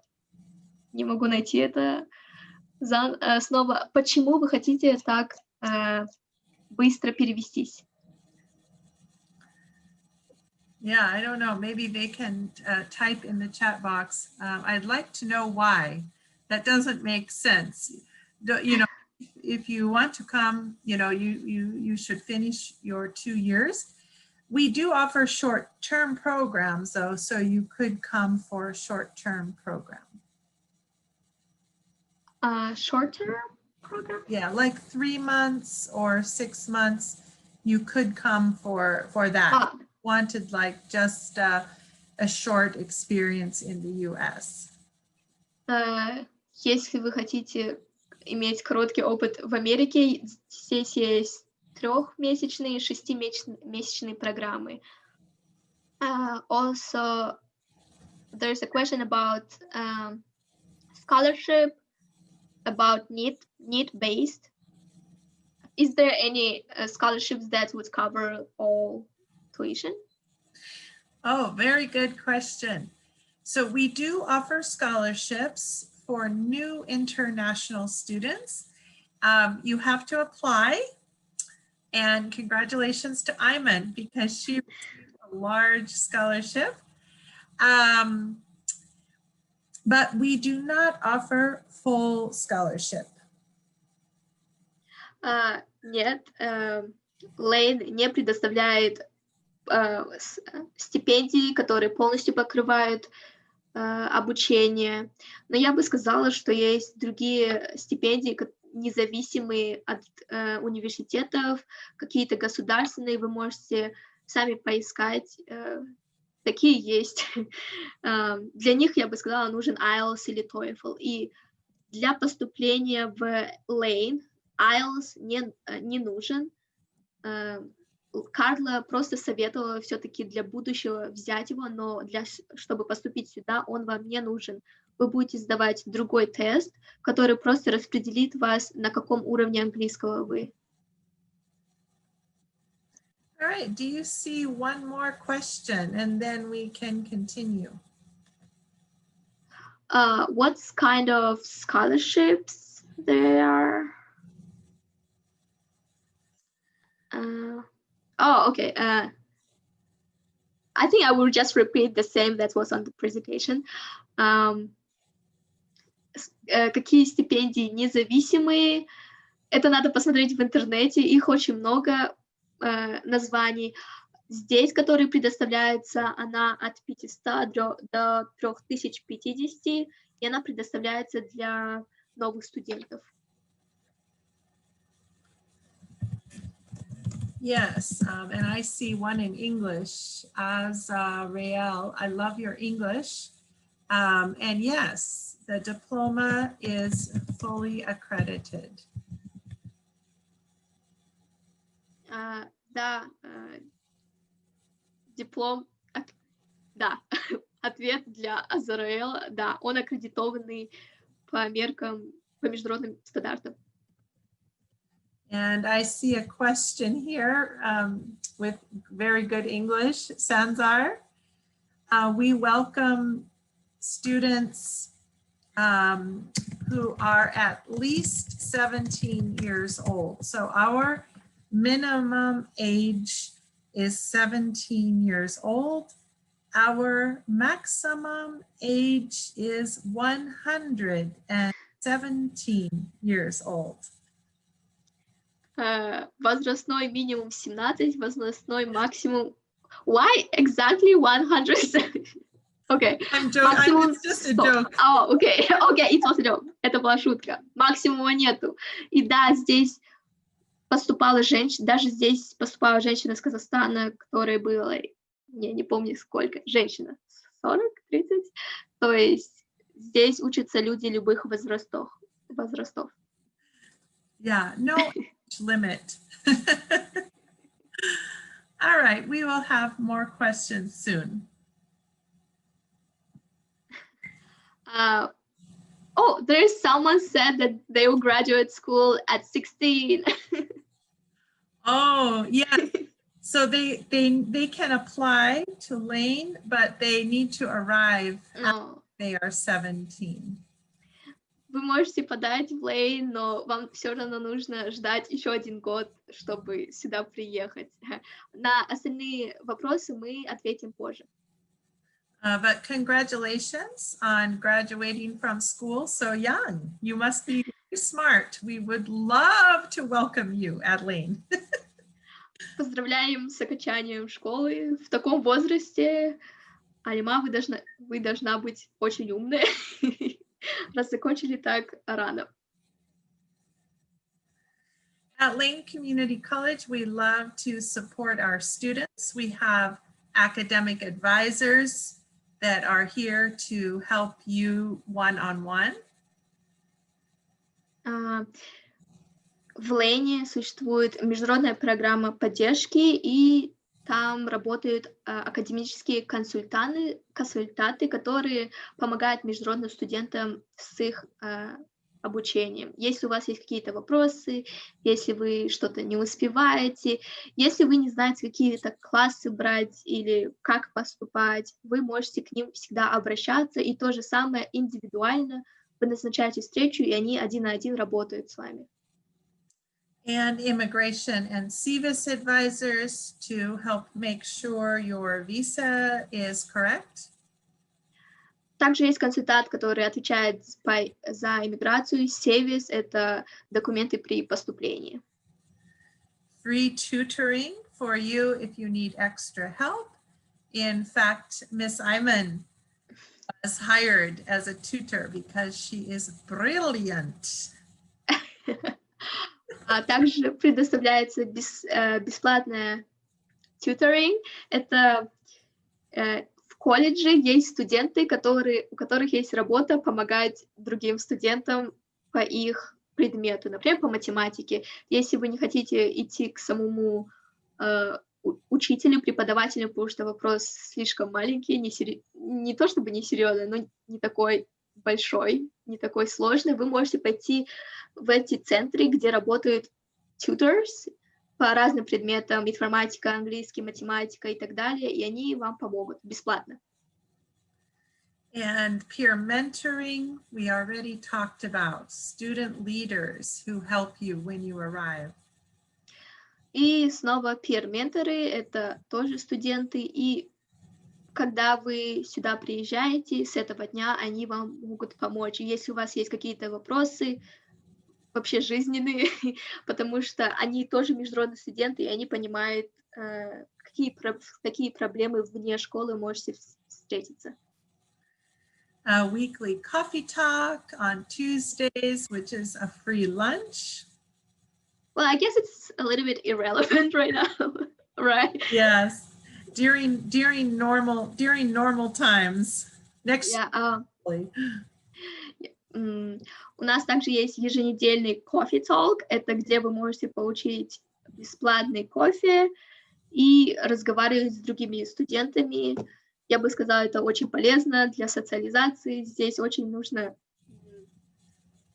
не могу найти это снова. Почему вы хотите так быстро перевестись? Yeah, I don't know. Maybe they can type in the chat box. I'd like to know why. That doesn't make sense. You know, if you want to come, you know, you should finish your 2 years. We do offer short-term programs, though, so you could come for a short-term program. Short-term program? Yeah, like 3 months or 6 months, you could come for that. Wanted like just a short experience in the US. Если вы хотите иметь короткий опыт в Америке, здесь есть 3-месячные, 6-месячные программы. Also, there's a question about scholarship, about need-based. Is there any scholarships that would cover all tuition? Oh, very good question. So we do offer scholarships for new international students. You have to apply, and congratulations to Aiman because she received a large scholarship. But we do not offer full scholarship. Нет, Lane не предоставляет стипендии, которые полностью покрывают обучение. Но я бы сказала, что есть другие стипендии, независимые от университетов, какие-то государственные, вы можете сами поискать. Такие есть. Для них, я бы сказала, нужен IELTS или TOEFL. И для поступления в Lane IELTS не нужен. Карла просто советовала все-таки для будущего взять его, но чтобы поступить сюда, он вам не нужен. Вы будете сдавать другой тест, который просто распределит вас, на каком уровне английского вы. All right, do you see one more question and then we can continue? What kind of scholarships there are? Okay. I think I will just repeat the same that was on the presentation. Какие стипендии независимые? Это надо посмотреть в интернете. Их очень много названий. Здесь, которые предоставляются, она от 500 до 3050, и она предоставляется для новых студентов. Yes, and I see one in English, Azrael. I love your English. And yes, the diploma is fully accredited. Да, диплом, да, ответ для Азраэла, да, он аккредитованный по меркам, по международным стандартам. And I see a question here with very good English, Sanzar. We welcome students who are at least 17 years old. So our minimum age is 17 years old. Our maximum age is 117 years old. Возрастной минимум 17, возрастной максимум. Why exactly 107? Okay. I'm joking. It's just a joke. Oh, okay, it was a joke. Это была шутка. Максимума нету. И да, здесь поступала женщина, даже здесь поступала женщина из Казахстана, которой было, я не помню сколько, женщина, 40, 30. То есть здесь учатся люди любых возрастов. Yeah, no age limit. All right, we will have more questions soon. There's someone said that they will graduate school at 16. Oh, yeah. So they can apply to Lane, but they need to arrive after they are 17. Вы можете подать в Лейн, но вам все равно нужно ждать еще 1 год, чтобы сюда приехать. На остальные вопросы мы ответим позже. But congratulations on graduating from school so young. You must be very smart. We would love to welcome you at Lane. Поздравляем с окончанием школы в таком возрасте. Алима, вы должна быть очень умной, раз закончили так рано. At Lane Community College, we love to support our students. We have academic advisors that are here to help you one-on-one. В Лейне существует международная программа поддержки, и там работают академические консультанты, которые помогают международным студентам с их обучением. Если у вас есть какие-то вопросы, если вы что-то не успеваете, если вы не знаете, какие-то классы брать или как поступать, вы можете к ним всегда обращаться, и то же самое индивидуально. Вы назначаете встречу, и они 1 на 1 работают с вами. And immigration and CVIS advisors to help make sure your visa is correct. Также есть консультант, который отвечает за иммиграцию. СЕВИС — это документы при поступлении. Free tutoring for you if you need extra help. In fact, Miss Aiman was hired as a tutor because she is brilliant. Также предоставляется бесплатное tutoring. Это в колледже есть студенты, у которых есть работа помогать другим студентам по их предмету, например, по математике. Если вы не хотите идти к самому учителю, преподавателю, потому что вопрос слишком маленький, не то чтобы несерьезный, но не такой большой, не такой сложный. Вы можете пойти в эти центры, где работают tutors по разным предметам, информатика, английский, математика и так далее, и они вам помогут бесплатно. And peer mentoring, we already talked about. Student leaders who help you when you arrive. И снова peer-менторы — это тоже студенты, и когда вы сюда приезжаете, с этого дня они вам могут помочь. И если у вас есть какие-то вопросы, вообще жизненные, потому что они тоже международные студенты, и они понимают, какие проблемы вне школы можете встретиться. A weekly coffee talk on Tuesdays, which is a free lunch. Well, I guess it's a little bit irrelevant right now, right? Yes, during normal times. Next. Yeah, у нас также есть еженедельный coffee talk. Это где вы можете получить бесплатный кофе и разговаривать с другими студентами. Я бы сказала, это очень полезно для социализации. Здесь очень нужно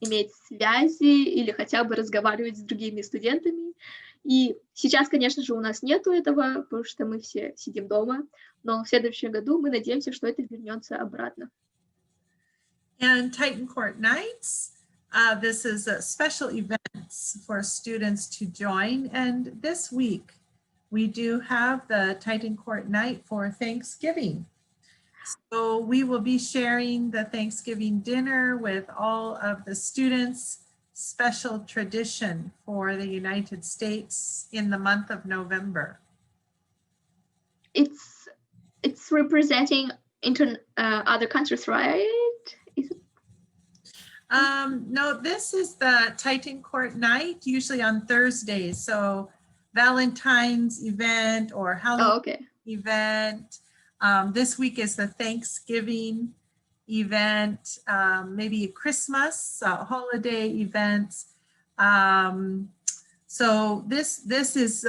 иметь связи или хотя бы разговаривать с другими студентами. И сейчас, конечно же, у нас нету этого, потому что мы все сидим дома. Но в следующем году мы надеемся, что это вернется обратно. And Titan Court Nights, this is a special events for students to join. And this week, we do have the Titan Court Night for Thanksgiving. So we will be sharing the Thanksgiving dinner with all of the students, special tradition for the United States in the month of November. It's representing other countries, right? No, this is the Titan Court Night, usually on Thursdays. So Valentine's event or Halloween event. This week is the Thanksgiving event, maybe Christmas, holiday events. So this is,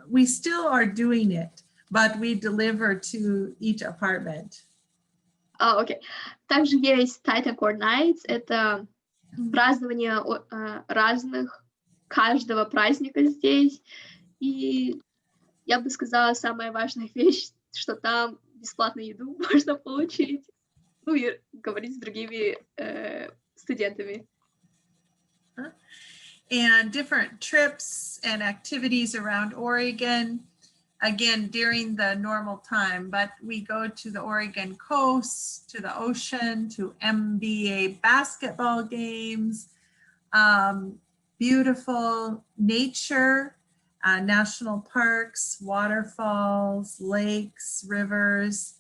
we still are doing it, but we deliver to each apartment. Окей. Также есть Titan Court Nights. Это празднование каждого праздника здесь. И я бы сказала, самая важная вещь, что там бесплатную еду можно получить. Ну и говорить с другими студентами. And different trips and activities around Oregon. Again, during the normal time, but we go to the Oregon coast, to the ocean, to NBA basketball games, beautiful nature, national parks, waterfalls, lakes, rivers,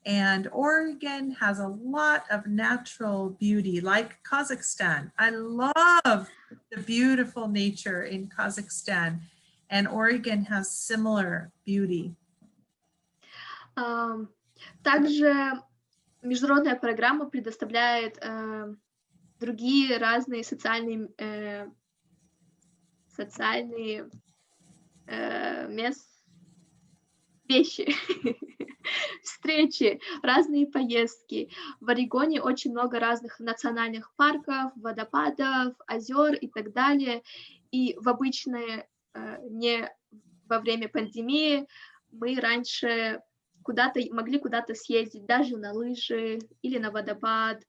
and Oregon has a lot of natural beauty, like Kazakhstan. I love the beautiful nature in Kazakhstan. And Oregon has similar beauty. Также международная программа предоставляет другие разные социальные вещи, встречи, разные поездки. В Орегоне очень много разных национальных парков, водопадов, озер и так далее. И в обычное не во время пандемии мы раньше могли куда-то съездить, даже на лыжи или на водопад,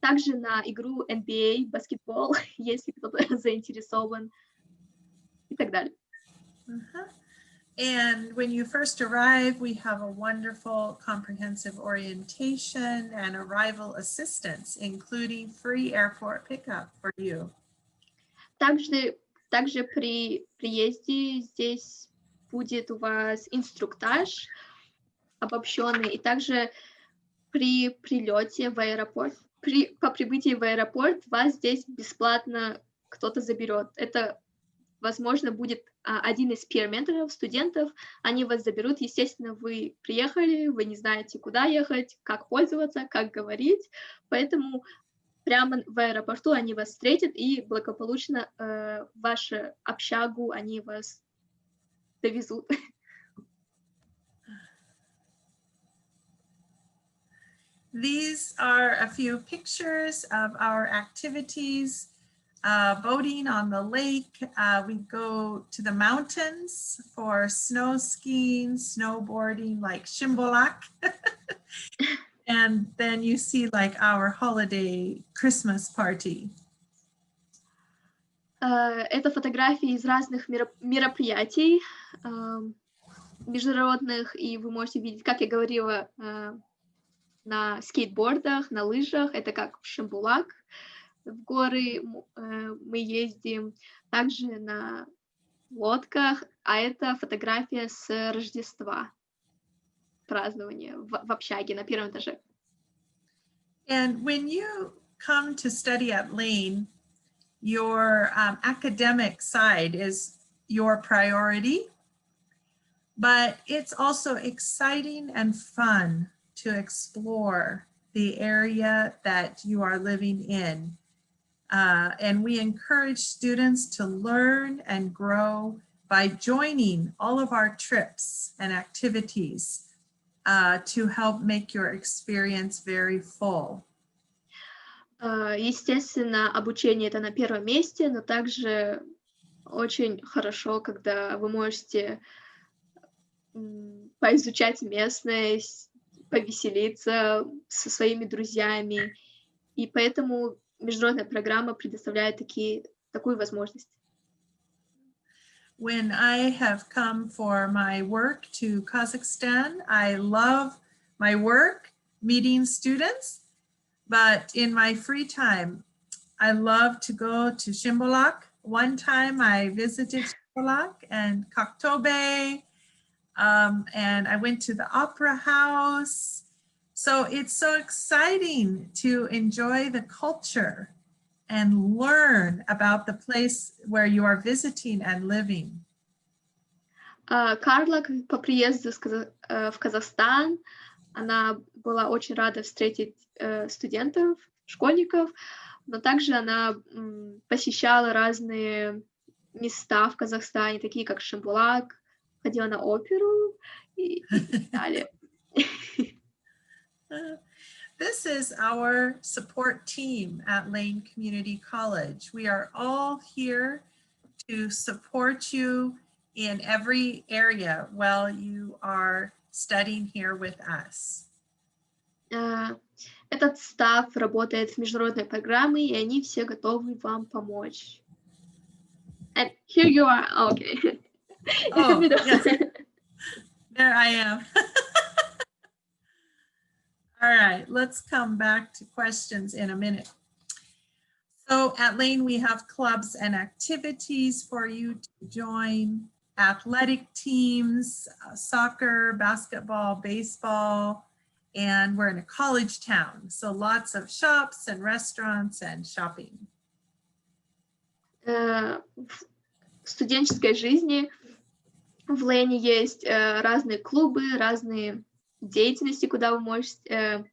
также на игру NBA, баскетбол, если кто-то заинтересован, и так далее. And when you first arrive, we have a wonderful comprehensive orientation and arrival assistance, including free airport pickup for you. Также при приезде здесь будет у вас инструктаж обобщенный, и также при прилете в аэропорт, по прибытии в аэропорт вас здесь бесплатно кто-то заберет. Это, возможно, будет один из peer-менторов, студентов, они вас заберут. Естественно, вы приехали, вы не знаете, куда ехать, как пользоваться, как говорить, поэтому прямо в аэропорту они вас встретят и благополучно в вашу общагу они вас довезут. These are a few pictures of our activities. Boating on the lake. We go to the mountains for snow skiing, snowboarding like Shimbolak. And then you see like our holiday Christmas party. Это фотографии из разных мероприятий международных, и вы можете видеть, как я говорила, на скейтбордах, на лыжах, это как в Шимбулак, в горы мы ездим, также на лодках, а это фотография с Рождества, празднование в общаге на первом этаже. And when you come to study at Lane, your academic side is your priority, but it's also exciting and fun to explore the area that you are living in. And we encourage students to learn and grow by joining all of our trips and activities to help make your experience very full. Естественно, обучение это на первом месте, но также очень хорошо, когда вы можете поизучать местность, повеселиться со своими друзьями, и поэтому международная программа предоставляет такую возможность. When I have come for my work to Kazakhstan, I love my work, meeting students, but in my free time, I love to go to Shimbolak. One time I visited Shimbolak and Koktobé, and I went to the opera house. So it's so exciting to enjoy the culture and learn about the place where you are visiting and living. Карла по приезду в Казахстан, она была очень рада встретить студентов, школьников, но также она посещала разные места в Казахстане, такие как Шимбулак, ходила на оперу и так далее. This is our support team at Lane Community College. We are all here to support you in every area while you are studying here with us. Этот став работает в международной программе, и они все готовы вам помочь. And here you are. Oh, okay. Oh, yes. There I am. All right, let's come back to questions in a minute. So at Lane, we have clubs and activities for you to join, athletic teams, soccer, basketball, baseball, and we're in a college town. So lots of shops and restaurants and shopping. В студенческой жизни в Лэне есть разные клубы, разные деятельности, куда вы можете,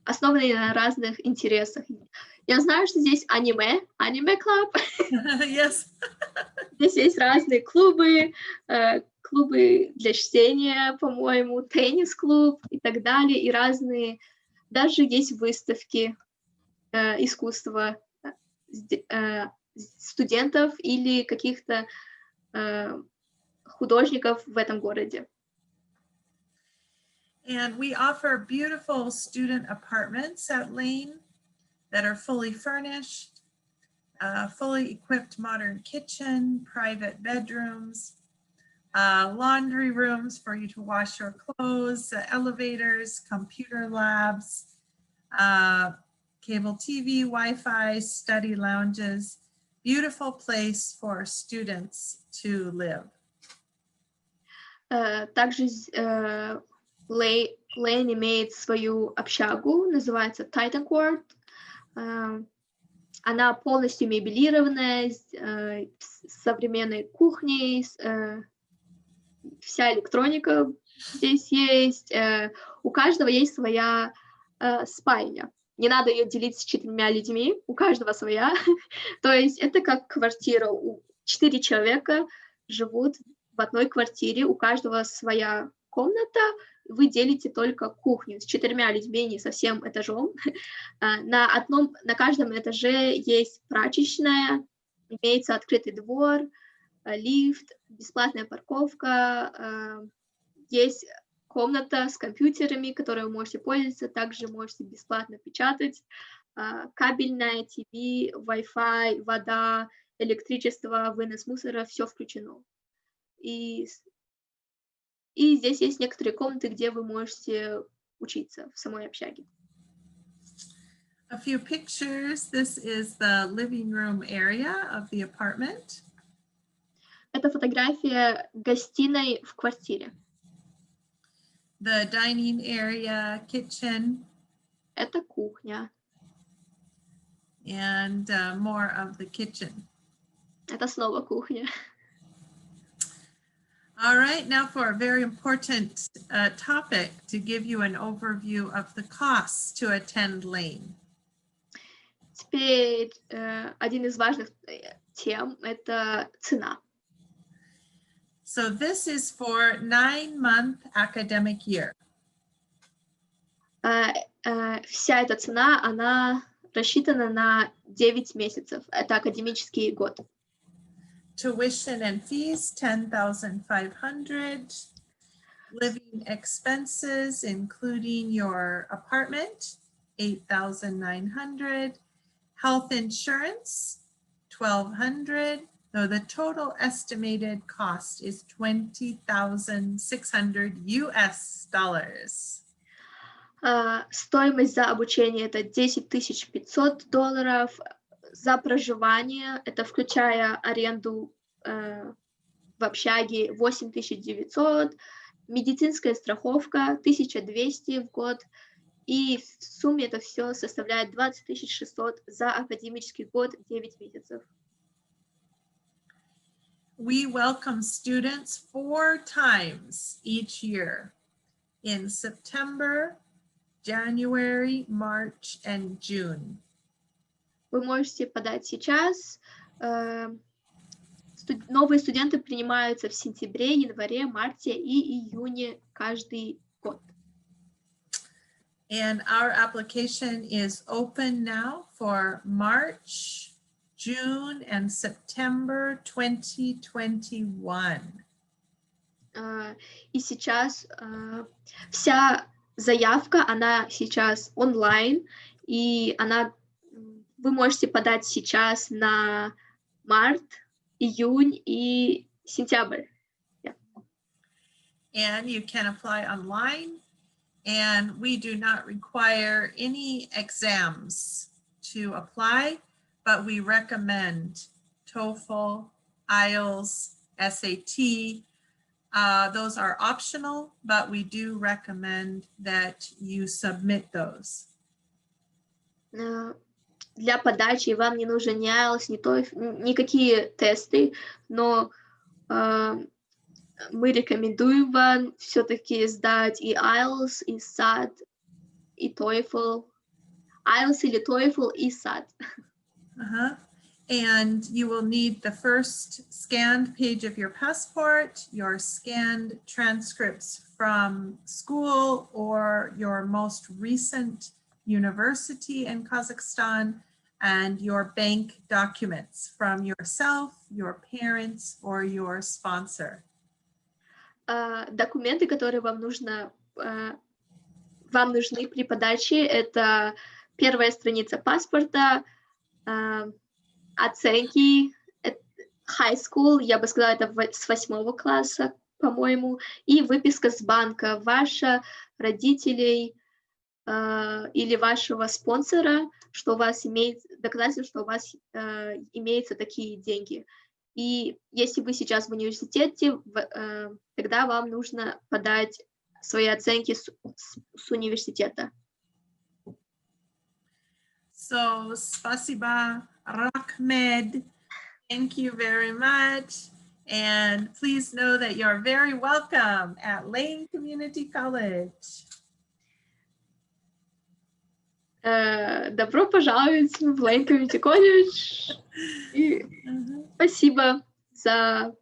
основанные на разных интересах. Я знаю, что здесь аниме-клуб. Yes. Здесь есть разные клубы, клубы для чтения, по-моему, теннис-клуб и так далее, и разные, даже есть выставки искусства студентов или каких-то художников в этом городе. And we offer beautiful student apartments at Lane that are fully furnished, fully equipped modern kitchen, private bedrooms, laundry rooms for you to wash your clothes, elevators, computer labs, cable TV, Wi-Fi, study lounges. Beautiful place for students to live. Также Лейн имеет свою общагу, называется Titan Court. Она полностью мебелированная, с современной кухней, вся электроника здесь есть. У каждого есть своя спальня. Не надо ее делить с 4 людьми, у каждого своя. То есть это как квартира. 4 человека живут в одной квартире, у каждого своя комната, вы делите только кухню с 4 людьми, не совсем этажом. На каждом этаже есть прачечная, имеется открытый двор, лифт, бесплатная парковка, есть комната с компьютерами, которой вы можете пользоваться, также можете бесплатно печатать, кабельная, ТВ, Wi-Fi, вода, электричество, вынос мусора, все включено. И здесь есть некоторые комнаты, где вы можете учиться в самой общаге. A few pictures. This is the living room area of the apartment. Это фотография гостиной в квартире. The dining area, kitchen, Это кухня. and more of the kitchen. Это снова кухня. All right, now for a very important topic to give you an overview of the costs to attend Lane. Теперь один из важных тем – это цена. So this is for 9-month academic year. Вся эта цена, она рассчитана на 9 месяцев. Это академический год. Tuition and fees, $10,500. Living expenses, including your apartment, $8,900. Health insurance, $1,200. So the total estimated cost is $20,600 US. Стоимость за обучение – это $10,500. За проживание, это включая аренду в общаге, $8,900. Медицинская страховка $1,200 в год. И в сумме это все составляет $20,600 за академический год, 9 месяцев. We welcome students 4 times each year in September, January, March, and June. Вы можете подать сейчас. Новые студенты принимаются в сентябре, январе, марте и июне каждый год. And our application is open now for March, June, and September 2021. И сейчас вся заявка, она сейчас онлайн, и вы можете подать сейчас на март, июнь и сентябрь. Yeah. And you can apply online, and we do not require any exams to apply, but we recommend TOEFL, IELTS, SAT. Those are optional, but we do recommend that you submit those. Для подачи вам не нужен ни IELTS, ни TOEFL, никакие тесты, но мы рекомендуем вам все-таки сдать и IELTS, и SAT, и TOEFL. IELTS или TOEFL и SAT. And you will need the first scanned page of your passport, your scanned transcripts from school or your most recent university in Kazakhstan, and your bank documents from yourself, your parents, or your sponsor. Документы, которые вам нужны при подаче, это первая страница паспорта, оценки, high school, я бы сказала, это с 8 класса, по-моему, и выписка с банка ваша, родителей или вашего спонсора, что у вас доказательство, что у вас имеются такие деньги. И если вы сейчас в университете, тогда вам нужно подать свои оценки с университета. So, spasiba, Rahmed, thank you very much. And please know that you're very welcome at Lane Community College. Добро пожаловать в Lane Community College. И спасибо за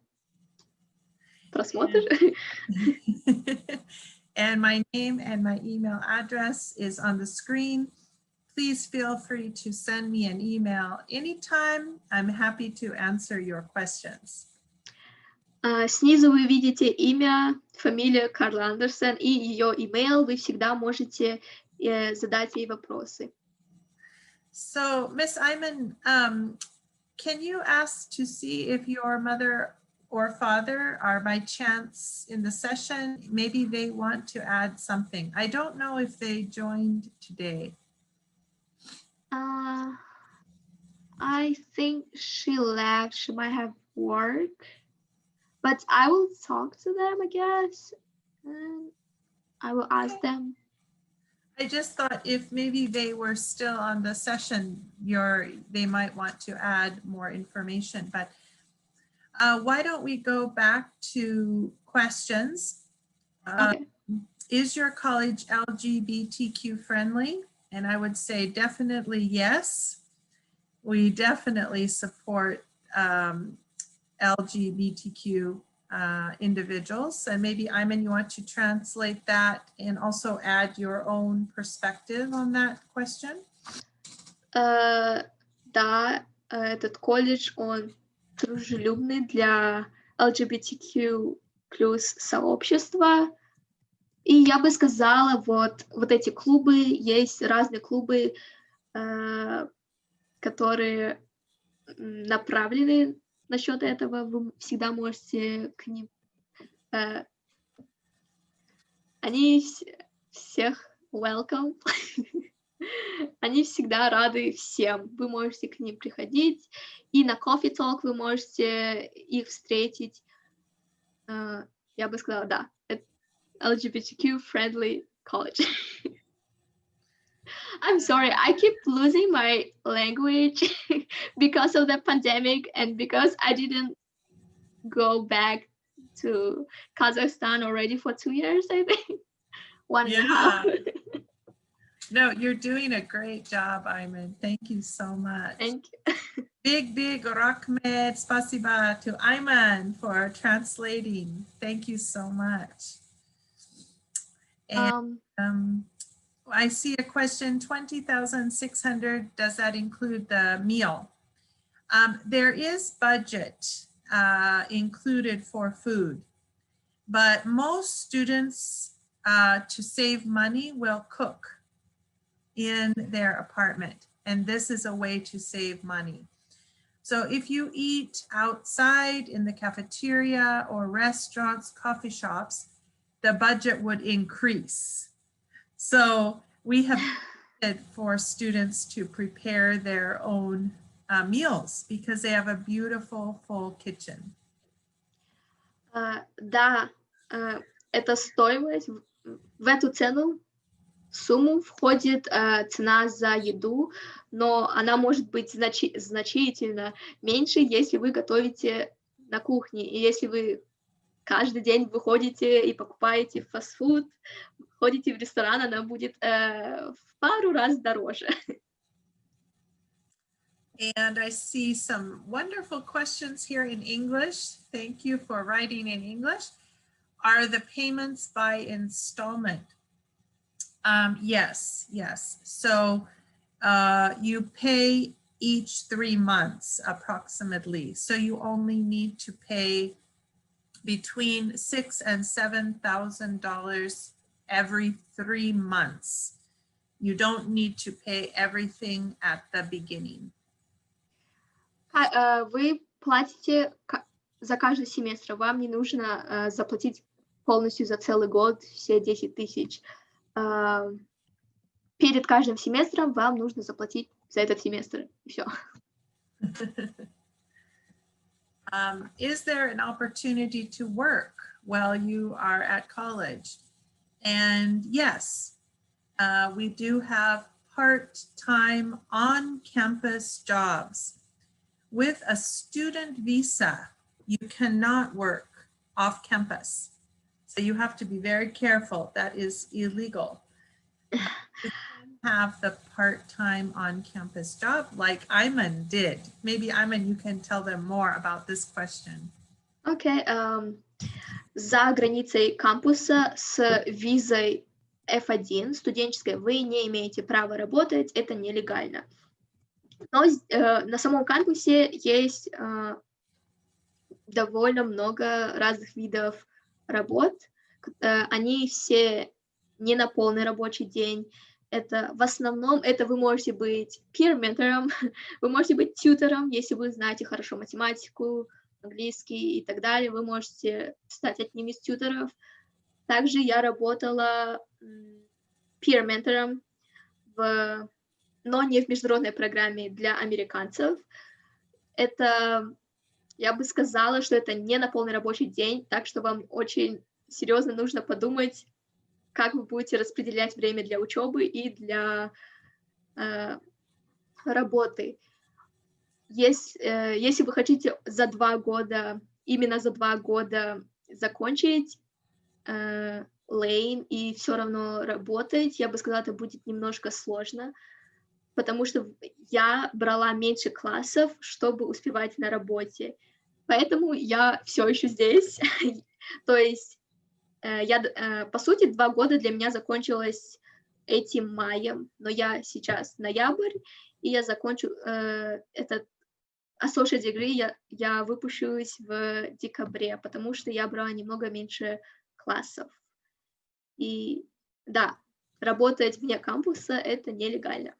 просмотр. And my name and my email address is on the screen. Please feel free to send me an email anytime. I'm happy to answer your questions. Снизу вы видите имя, фамилия Карла Андерсен и ее имейл. Вы всегда можете задать ей вопросы. So, Miss Aiman, can you ask to see if your mother or father are by chance in the session? Maybe they want to add something. I don't know if they joined today. I think she left. She might have work. But I will talk to them, I guess. And I will ask them. I just thought if maybe they were still on the session, they might want to add more information. But why don't we go back to questions? Okay. Is your college LGBTQ friendly? And I would say definitely yes. We definitely support LGBTQ individuals. And maybe, Aiman, you want to translate that and also add your own perspective on that question? Да, этот колледж, он дружелюбный для LGBTQ плюс сообщества. И я бы сказала, вот эти клубы, есть разные клубы, которые направлены насчет этого. Вы всегда можете к ним. Они всех welcome. Они всегда рады всем. Вы можете к ним приходить. И на Coffee Talk вы можете их встретить. Я бы сказала, да. LGBTQ-friendly college. I'm sorry, I keep losing my language because of the pandemic and because I didn't go back to Kazakhstan already for 2 years, I think. 1.5. No, you're doing a great job, Aiman. Thank you so much. Thank you. Big Rahmet Spasiba to Aiman for translating. Thank you so much. And I see a question, 20,600, does that include the meal? There is budget included for food, but most students to save money will cook in their apartment. And this is a way to save money. So if you eat outside in the cafeteria or restaurants, coffee shops, the budget would increase. So we have for students to prepare their own meals because they have a beautiful full kitchen. Да, это стоимость. В эту сумму входит цена за еду, но она может быть значительно меньше, если вы готовите на кухне. И если вы каждый день выходите и покупаете фастфуд, ходите в ресторан, она будет в пару раз дороже. And I see some wonderful questions here in English. Thank you for writing in English. Are the payments by installment? Yes. So you pay each 3 months approximately. So you only need to pay between $6,000 and $7,000 every 3 months. You don't need to pay everything at the beginning. Вы платите за каждый семестр. Вам не нужно заплатить полностью за целый год все 10 тысяч. Перед каждым семестром вам нужно заплатить за этот семестр. И все. Is there an opportunity to work while you are at college? And yes, we do have part-time on-campus jobs. With a student visa, you cannot work off campus. So you have to be very careful. That is illegal. You can have the part-time on-campus job like Aiman did. Maybe Aiman, you can tell them more about this question. Окей. За границей кампуса с визой F1 студенческой вы не имеете права работать, это нелегально. Но на самом кампусе есть довольно много разных видов работ. Они все не на полный рабочий день. Это в основном это вы можете быть peer-ментором, вы можете быть тьютором, если вы знаете хорошо математику, английский и так далее, вы можете стать одним из тьюторов. Также я работала peer-ментором, но не в международной программе для американцев. Это, я бы сказала, что это не на полный рабочий день, так что вам очень серьезно нужно подумать, как вы будете распределять время для учебы и для работы. Если вы хотите именно за 2 года закончить лейн и все равно работать, я бы сказала, это будет немножко сложно, потому что я брала меньше классов, чтобы успевать на работе. Поэтому я все еще здесь. То есть по сути, 2 года для меня закончилось этим маем, но я сейчас ноябрь, и я закончу этот associate degree, я выпущусь в декабре, потому что я брала немного меньше классов. И да, работать вне кампуса — это нелегально.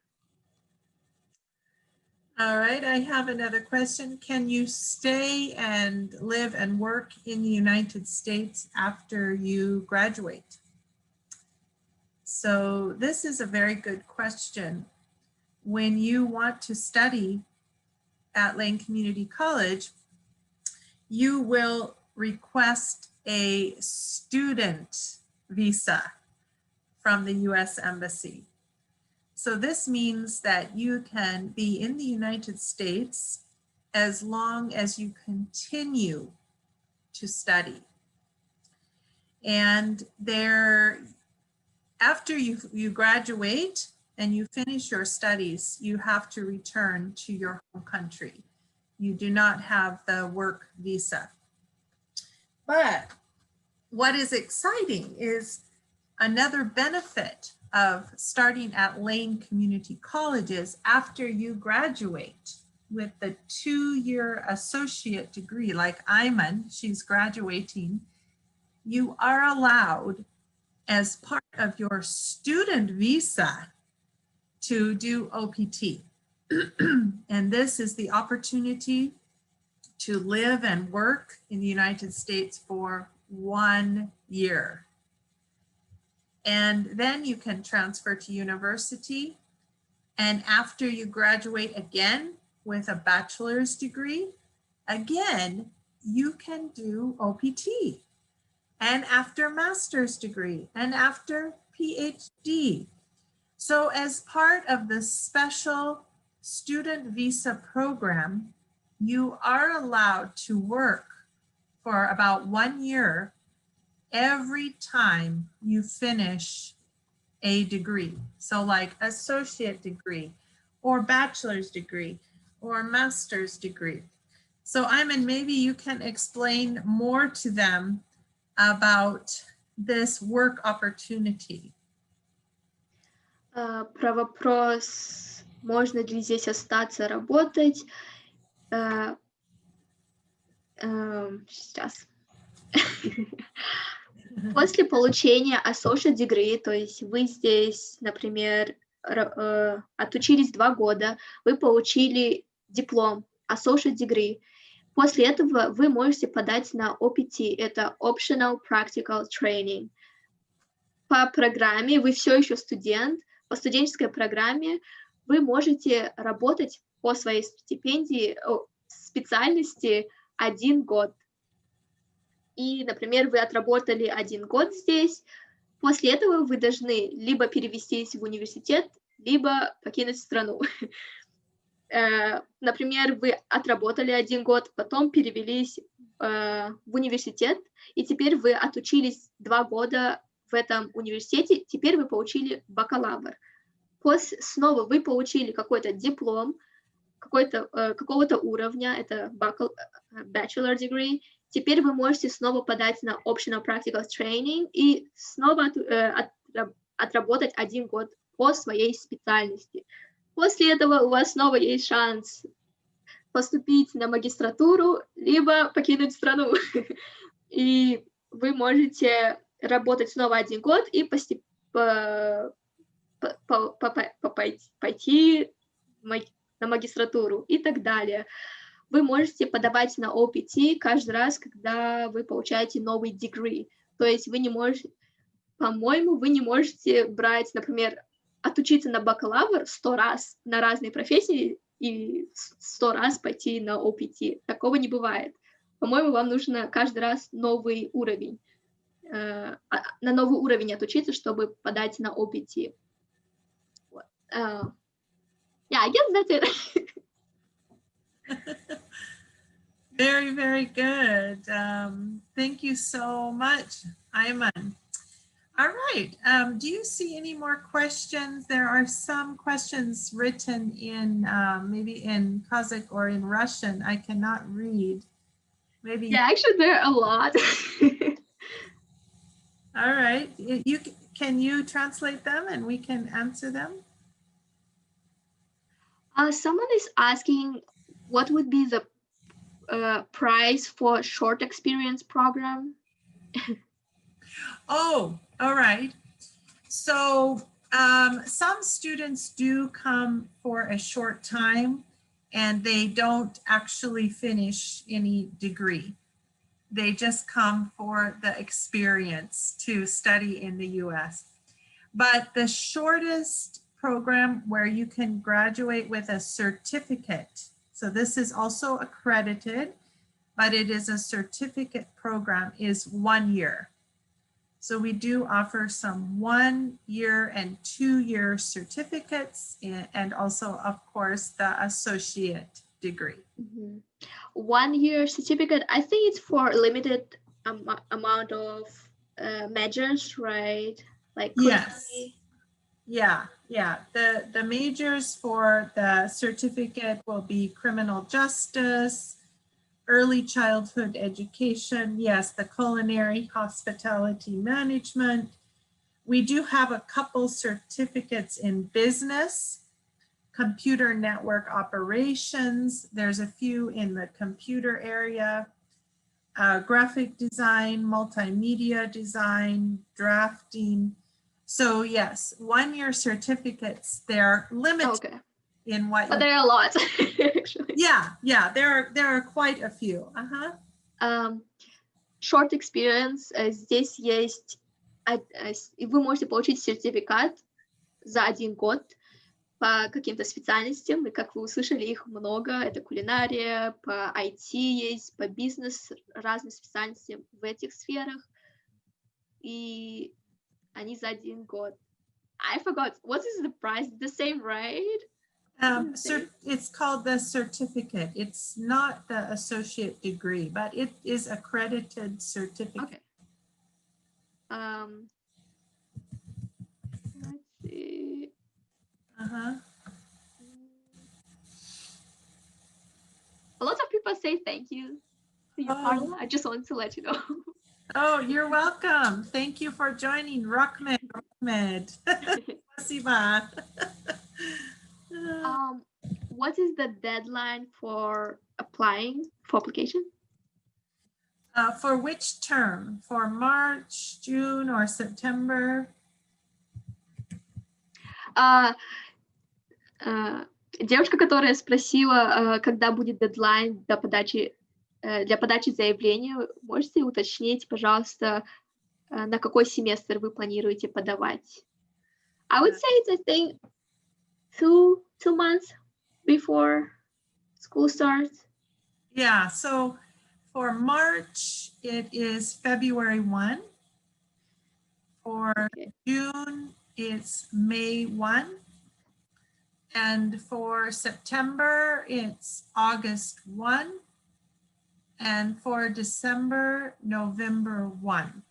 All right, I have another question. Can you stay and live and work in the United States after you graduate? So this is a very good question. When you want to study at Lane Community College, you will request a student visa from the US Embassy. So this means that you can be in the United States as long as you continue to study. And after you graduate and you finish your studies, you have to return to your home country. You do not have the work visa. But what is exciting is another benefit of starting at Lane Community Colleges after you graduate with the 2-year associate degree, like Aiman, she's graduating, you are allowed as part of your student visa to do OPT. And this is the opportunity to live and work in the United States for 1 year. And then you can transfer to university. And after you graduate again with a bachelor's degree, again, you can do OPT. And after master's degree, and after PhD. So as part of the special student visa program, you are allowed to work for about 1 year every time you finish a degree. So like associate degree or bachelor's degree or master's degree. So Aiman, maybe you can explain more to them about this work opportunity. Про вопрос, можно ли здесь остаться работать. Сейчас. После получения associate degree, то есть вы здесь, например, отучились 2 года, вы получили диплом associate degree. После этого вы можете подать на OPT, это Optional Practical Training. По программе вы все еще студент, по студенческой программе вы можете работать по своей стипендии, специальности 1 год. И, например, вы отработали 1 год здесь, после этого вы должны либо перевестись в университет, либо покинуть страну. Например, вы отработали 1 год, потом перевелись в университет, и теперь вы отучились 2 года в этом университете, теперь вы получили бакалавр. Снова вы получили какой-то диплом, какого-то уровня, это bachelor degree, теперь вы можете снова подать на Optional Practical Training и снова отработать 1 год по своей специальности. После этого у вас снова есть шанс поступить на магистратуру, либо покинуть страну. И вы можете работать снова 1 год и пойти на магистратуру и так далее. Вы можете подавать на OPT каждый раз, когда вы получаете новый degree. То есть вы не можете, по-моему, вы не можете брать, например, отучиться на бакалавр 100 раз на разные профессии и 100 раз пойти на OPT. Такого не бывает. По-моему, вам нужно каждый раз новый уровень, на новый уровень отучиться, чтобы подать на OPT. Yeah, I guess that's it. Very, very good. Thank you so much, Aiman. All right. Do you see any more questions? There are some questions written in maybe in Kazakh or in Russian. I cannot read. Maybe. Yeah, actually, there are a lot. All right. Can you translate them and we can answer them? Someone is asking what would be the price for short experience program? Oh, all right. So some students do come for a short time and they don't actually finish any degree. They just come for the experience to study in the US. But the shortest program where you can graduate with a certificate, so this is also accredited, but it is a certificate program, is 1 year. So we do offer some 1 year and 2 year certificates and also, of course, the associate degree. Mm-hmm. 1 year certificate, I think it's for a limited amount of majors, right? Like yes. Yeah. The majors for the certificate will be criminal justice, early childhood education, yes, the culinary hospitality management. We do have a couple certificates in business, computer network operations. There's a few in the computer area, graphic design, multimedia design, drafting. So yes, 1 year certificates, they're limited in what. But there are a lot, actually. Yeah, there are quite a few. Short experience, здесь есть, вы можете получить сертификат за 1 год по каким-то специальностям, и как вы услышали, их много, это кулинария, по IT есть, по бизнес, разные специальности в этих сферах, и они за 1 год. I forgot, what is the price? The same, right? It's called the certificate. It's not the associate degree, but it is accredited certificate. Okay. Let's see. A lot of people say thank you to you, Carla. I just wanted to let you know. Oh, you're welcome. Thank you for joining. Rahmed. Spasiba. What is the deadline for applying for application? For which term? For March, June, or September? Девушка, которая спросила, когда будет дедлайн для подачи заявления, можете уточнить, пожалуйста, на какой семестр вы планируете подавать? I would say it's, I think, two months before school starts. Yeah, so for March, it is February 1. For June, it's May 1. And for September, it's August 1. And for December, November 1.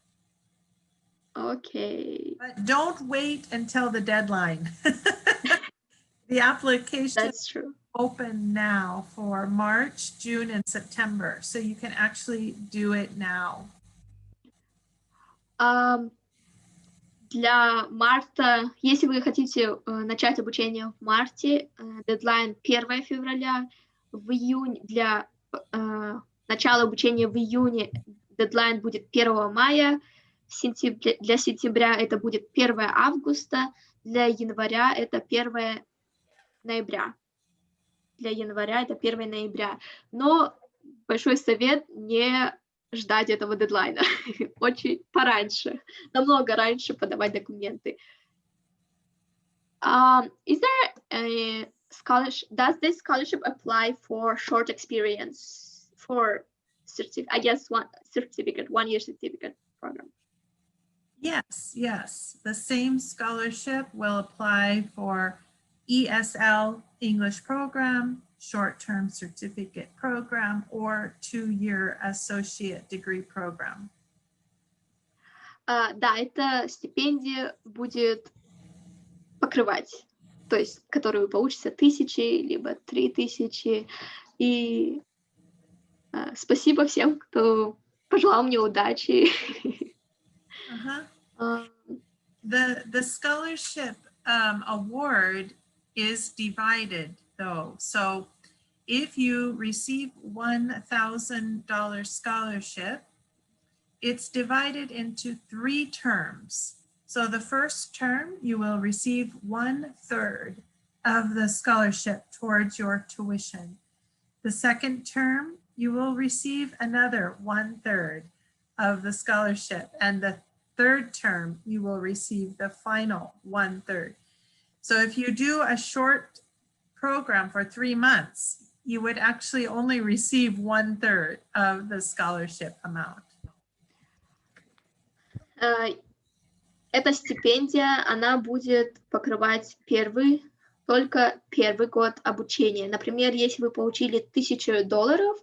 Okay. But don't wait until the deadline. The application That's true. open now for March, June, and September. So you can actually do it now. Для марта, если вы хотите начать обучение в марте, дедлайн 1 февраля, в июне для начала обучения в июне дедлайн будет 1 мая, для сентября это будет 1 августа, для января это 1 ноября. Для января это 1 ноября. Но большой совет не ждать этого дедлайна. Очень пораньше, намного раньше подавать документы. Is there a scholarship? Does this scholarship apply for short experience for I guess one year certificate program? Yes, yes. The same scholarship will apply for ESL English program, short-term certificate program, or 2-year associate degree program. Да, эта стипендия будет покрывать, то есть, которую вы получите 1000, либо 3000. И спасибо всем, кто пожелал мне удачи. The scholarship award is divided though. So if you receive $1,000 scholarship, it's divided into 3 terms. So the first term, you will receive 1/3 of the scholarship towards your tuition. The second term, you will receive another 1/3 of the scholarship. And the third term, you will receive the final 1/3. So if you do a short program for 3 months, you would actually only receive 1/3 of the scholarship amount. Эта стипендия, она будет покрывать только первый год обучения. Например, если вы получили $1000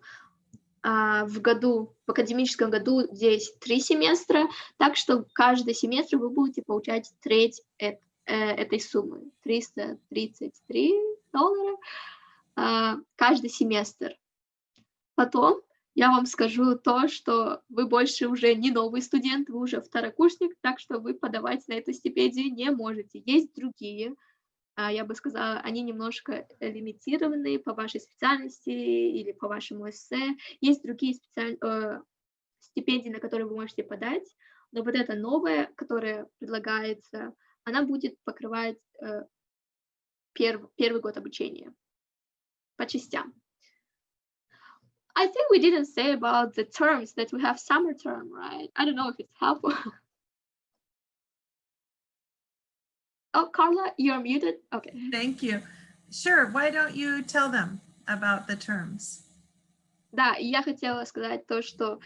в году, в академическом году здесь 3 семестра, так что каждый семестр вы будете получать треть этой суммы, $333 каждый семестр. Потом я вам скажу то, что вы больше уже не новый студент, вы уже второкурсник, так что вы подавать на эту стипендию не можете. Есть другие, я бы сказала, они немножко лимитированы по вашей специальности или по вашему эссе. Есть другие стипендии, на которые вы можете подать, но вот эта новая, которая предлагается, она будет покрывать первый год обучения по частям. I think we didn't say about the terms that we have summer term, right? I don't know if it's helpful. Oh, Carla, you're muted. Okay. Thank you. Sure. Why don't you tell them about the terms? Да, и я хотела сказать то, что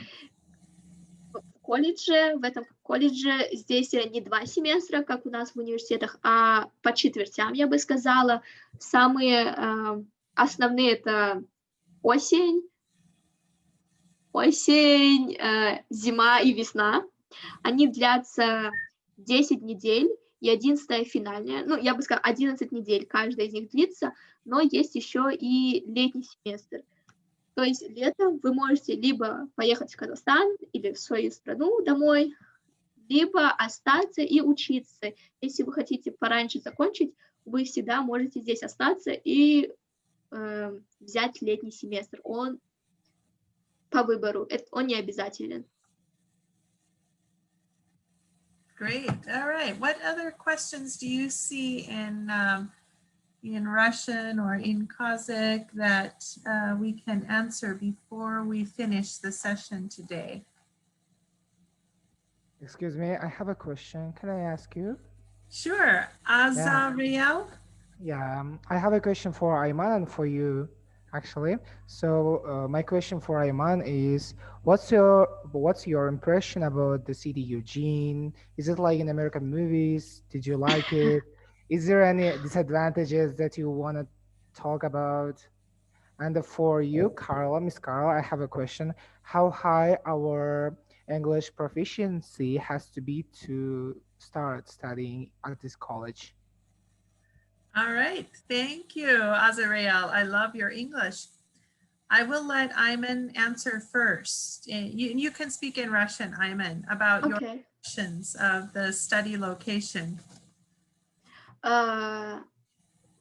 в этом колледже здесь не 2 семестра, как у нас в университетах, а по четвертям, я бы сказала. Самые основные — это осень, зима и весна. Они длятся 10 недель, и 11-я финальная. Ну, я бы сказала, 11 недель каждая из них длится, но есть еще и летний семестр. То есть летом вы можете либо поехать в Казахстан или в свою страну домой, либо остаться и учиться. Если вы хотите пораньше закончить, вы всегда можете здесь остаться и взять летний семестр. Он по выбору, он не обязателен. Great. All right. What other questions do you see in Russian or in Kazakh that we can answer before we finish the session today? Excuse me, I have a question. Can I ask you? Sure. Azariel? Yeah, I have a question for Aiman and for you, actually. So my question for Aiman is, what's your impression about the city Eugene? Is it like in American movies? Did you like it? Is there any disadvantages that you want to talk about? And for you, Carla, Miss Carla, I have a question. How high our English proficiency has to be to start studying at this college? All right. Thank you, Azariel. I love your English. I will let Aiman answer first. You can speak in Russian, Aiman, about your Окей. impressions of the study location.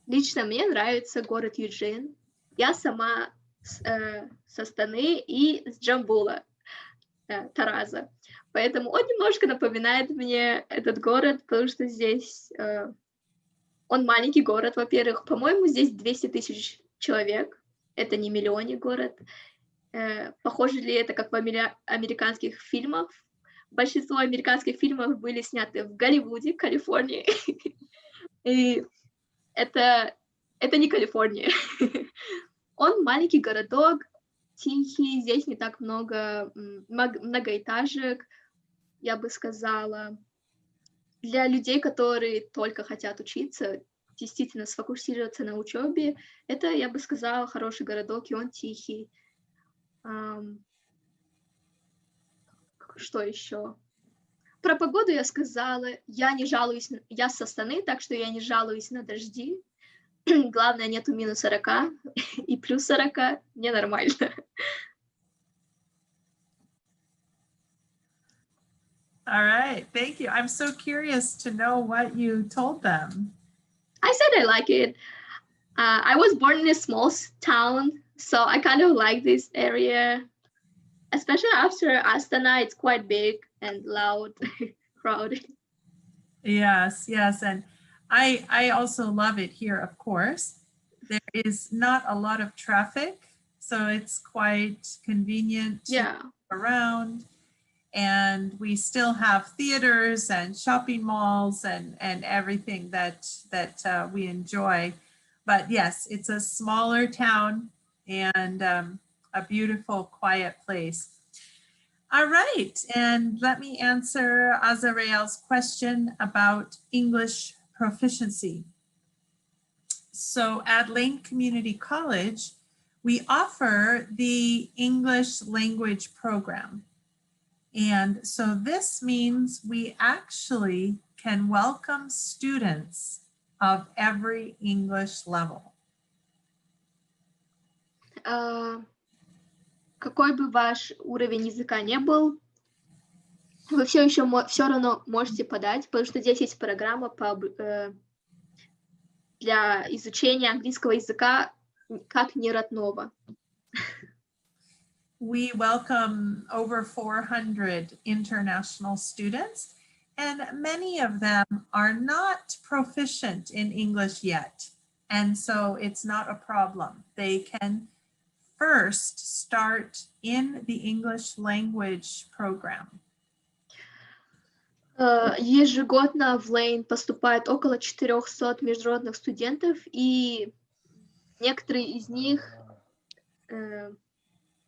Лично мне нравится город Юджин. Я сама со Астаны и с Джамбула, Тараза. Поэтому он немножко напоминает мне этот город, потому что здесь он маленький город, во-первых. По-моему, здесь 200 тысяч человек. Это не миллионный город. Похоже ли это, как в американских фильмах? Большинство американских фильмов были сняты в Голливуде, Калифорнии. И это не Калифорния. Он маленький городок, тихий, здесь не так много многоэтажек, я бы сказала. Для людей, которые только хотят учиться, действительно сфокусироваться на учебе, это, я бы сказала, хороший городок, и он тихий. Что еще? Про погоду я сказала, я не жалуюсь, я с Астаны, так что я не жалуюсь на дожди. Главное, нету минус 40 и плюс 40, мне нормально. All right. Thank you. I'm so curious to know what you told them. I said I like it. I was born in a small town, so I kind of like this area. Especially after Astana, it's quite big and loud, crowded. Yes, yes. And I also love it here, of course. There is not a lot of traffic, so it's quite convenient to Yeah. move around. And we still have theaters and shopping malls and everything that we enjoy. But yes, it's a smaller town and a beautiful, quiet place. All right, and let me answer Azarel's question about English proficiency. So at Lane Community College, we offer the English language program. And so this means we actually can welcome students of every English level. Какой бы ваш уровень языка не был, вы все равно можете подать, потому что здесь есть программа для изучения английского языка как неродного. We welcome over 400 international students, and many of them are not proficient in English yet. And so it's not a problem. They can first start in the English language program. Ежегодно в Лейн поступает около 400 международных студентов, и некоторые из них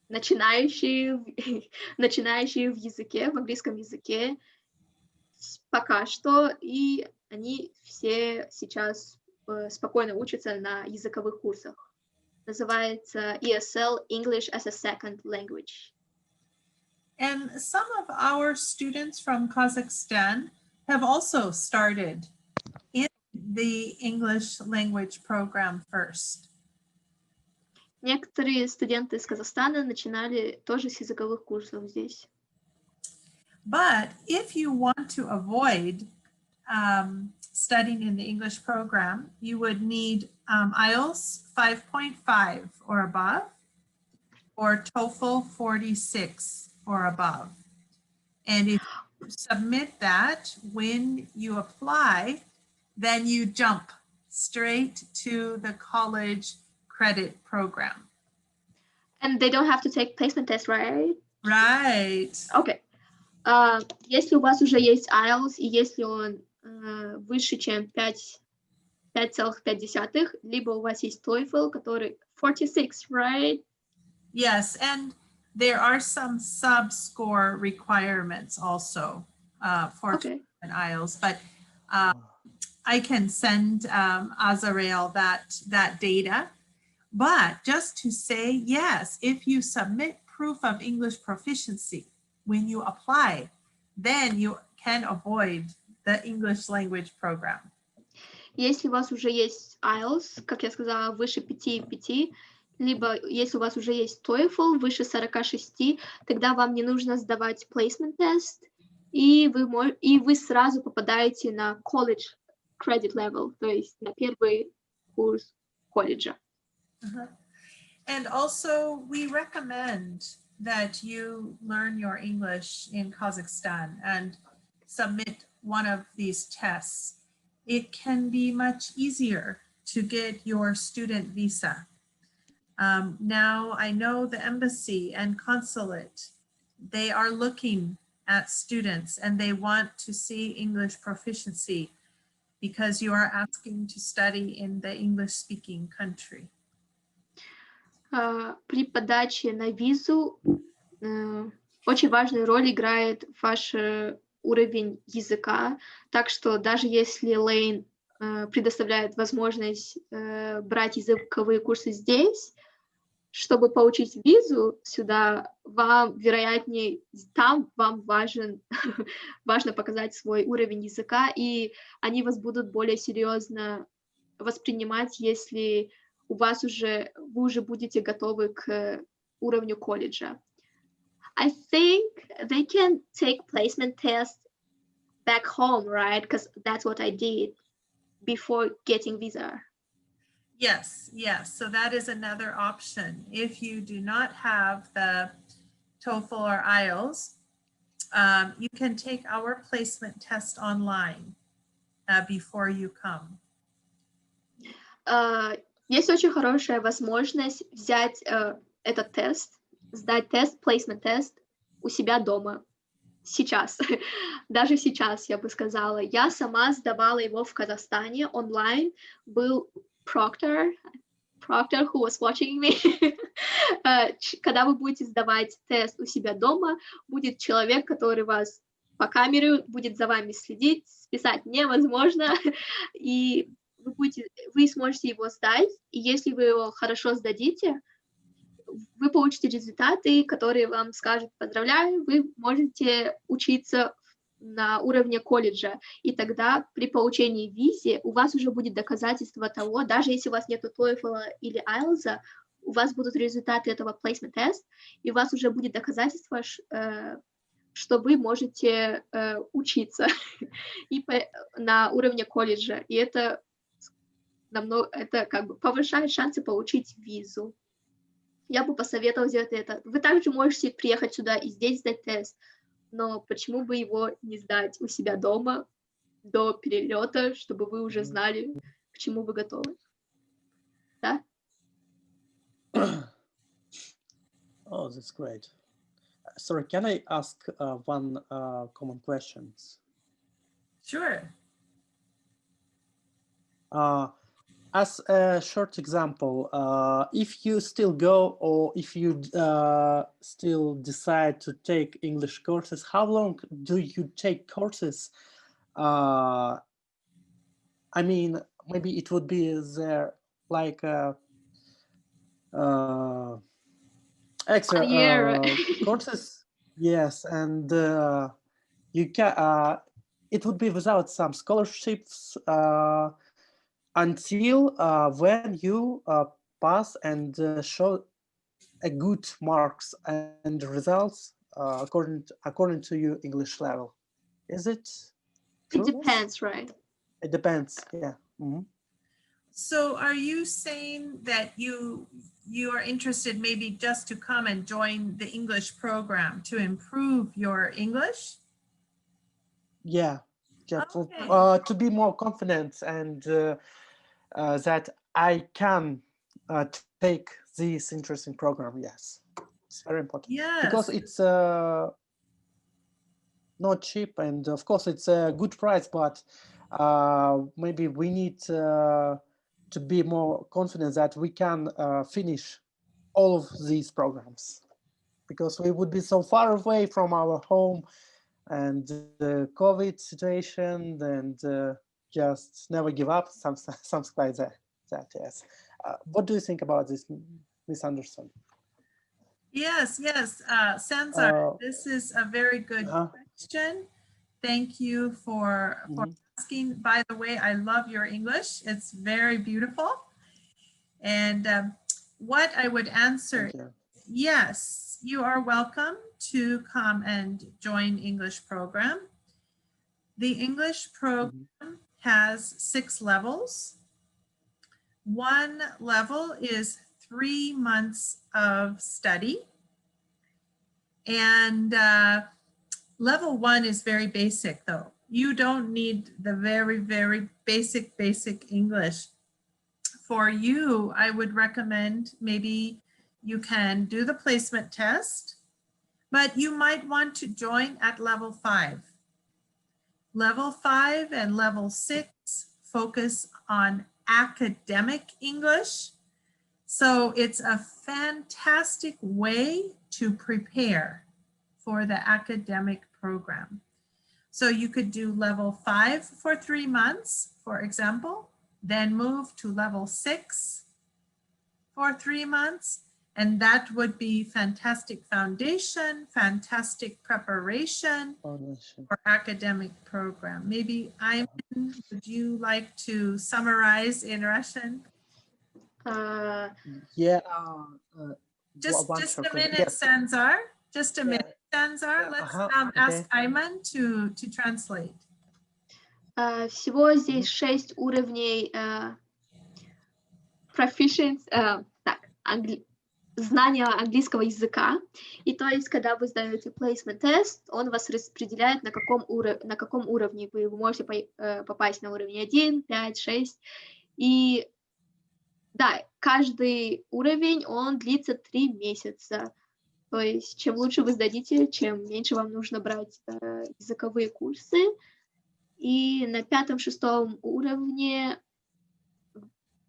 начинающие в языке, в английском языке пока что, и они все сейчас спокойно учатся на языковых курсах. Называется ESL, English as a Second Language. And some of our students from Kazakhstan have also started in the English language program first. Некоторые студенты из Казахстана начинали тоже с языковых курсов здесь. But if you want to avoid studying in the English program, you would need IELTS 5.5 or above, or TOEFL 46 or above. And if you submit that when you apply, then you jump straight to the college credit program. And they don't have to take placement test, right? Right. Okay. Если у вас уже есть IELTS, и если он выше, чем 5,5, либо у вас есть TOEFL, который 46, right? Yes, and there are some sub-score requirements also for an IELTS, but I can send Azarel that data. But just to say, yes, if you submit proof of English proficiency when you apply, then you can avoid the English language program. Если у вас уже есть IELTS, как я сказала, выше 5,5, либо если у вас уже есть TOEFL выше 46, тогда вам не нужно сдавать placement test, и вы сразу попадаете на college credit level, то есть на первый курс колледжа. Uh-huh. And also, we recommend that you learn your English in Kazakhstan and submit one of these tests. It can be much easier to get your student visa. Now, I know the embassy and consulate, they are looking at students and they want to see English proficiency because you are asking to study in the English-speaking country. При подаче на визу очень важную роль играет ваш уровень языка, так что даже если Lane предоставляет возможность брать языковые курсы здесь, чтобы получить визу сюда, вам, вероятнее, там вам важно показать свой уровень языка, и они вас будут более серьезно воспринимать, если вы уже будете готовы к уровню колледжа. I think they can take placement tests back home, right? Because that's what I did before getting visa. Yes, yes. So that is another option. If you do not have the TOEFL or IELTS, you can take our placement test online before you come. Есть очень хорошая возможность взять этот тест, сдать тест, placement тест у себя дома. Сейчас. Даже сейчас, я бы сказала. Я сама сдавала его в Казахстане онлайн. Был Proctor, who was watching me. Когда вы будете сдавать тест у себя дома, будет человек, который вас по камере будет за вами следить, списать невозможно, и вы сможете его сдать, и если вы его хорошо сдадите, вы получите результаты, которые вам скажут: поздравляю, вы можете учиться на уровне колледжа, и тогда при получении визы у вас уже будет доказательство того, даже если у вас нет TOEFL или IELTS, у вас будут результаты этого placement test, и у вас уже будет доказательство, что вы можете учиться и на уровне колледжа, и это как бы повышает шансы получить визу. Я бы посоветовала сделать это. Вы также можете приехать сюда и здесь сдать тест, но почему бы его не сдать у себя дома до перелета, чтобы вы уже знали, к чему вы готовы? Да? Oh, that's great. Sorry, can I ask one common question? Sure. As a short example, if you still go or if you still decide to take English courses, how long do you take courses? I mean, maybe it would be there like extra courses. Yes, and you can. It would be without some scholarships. Until when you pass and show a good marks and results according to your English level. Is it true? It depends, right? It depends, yeah. Mm-hmm. So are you saying that you are interested maybe just to come and join the English program to improve your English? Yeah, just Okay. to be more confident and that I can take this interesting program. Yes, it's very important. Yes. Because it's not cheap, and of course it's a good price, but maybe we need to be more confident that we can finish all of these programs, because we would be so far away from our home and the COVID situation, and just never give up, something like that. Yes. What do you think about this, Ms. Andersen? Yes, Sanzar, this is a very good question. Thank you for asking. By the way, I love your English. It's very beautiful. And what I would answer, Thank you. yes, you are welcome to come and join English program. The English program has 6 levels. One level is 3 months of study. And level 1 is very basic though. You don't need the very, very basic English. For you, I would recommend maybe you can do the placement test, but you might want to join at level 5. Level 5 and level 6 focus on academic English. So it's a fantastic way to prepare for the academic program. So you could do level 5 for 3 months, for example, then move to level 6 for 3 months. And that would be fantastic foundation, fantastic preparation for academic program. Maybe Aiman, would you like to summarize in Russian? Yeah. Just one a second. minute, Yes. Sanzar. Just a Yeah. minute, Sanzar. Let's Okay. ask Aiman to translate. Всего здесь 6 уровней знания английского языка. И то есть, когда вы сдаете placement тест, он вас распределяет, на каком уровне вы можете попасть на уровень 1, 5, 6. И да, каждый уровень, он длится 3 месяца. То есть, чем лучше вы сдадите, чем меньше вам нужно брать языковые курсы. И на 5-6 уровне,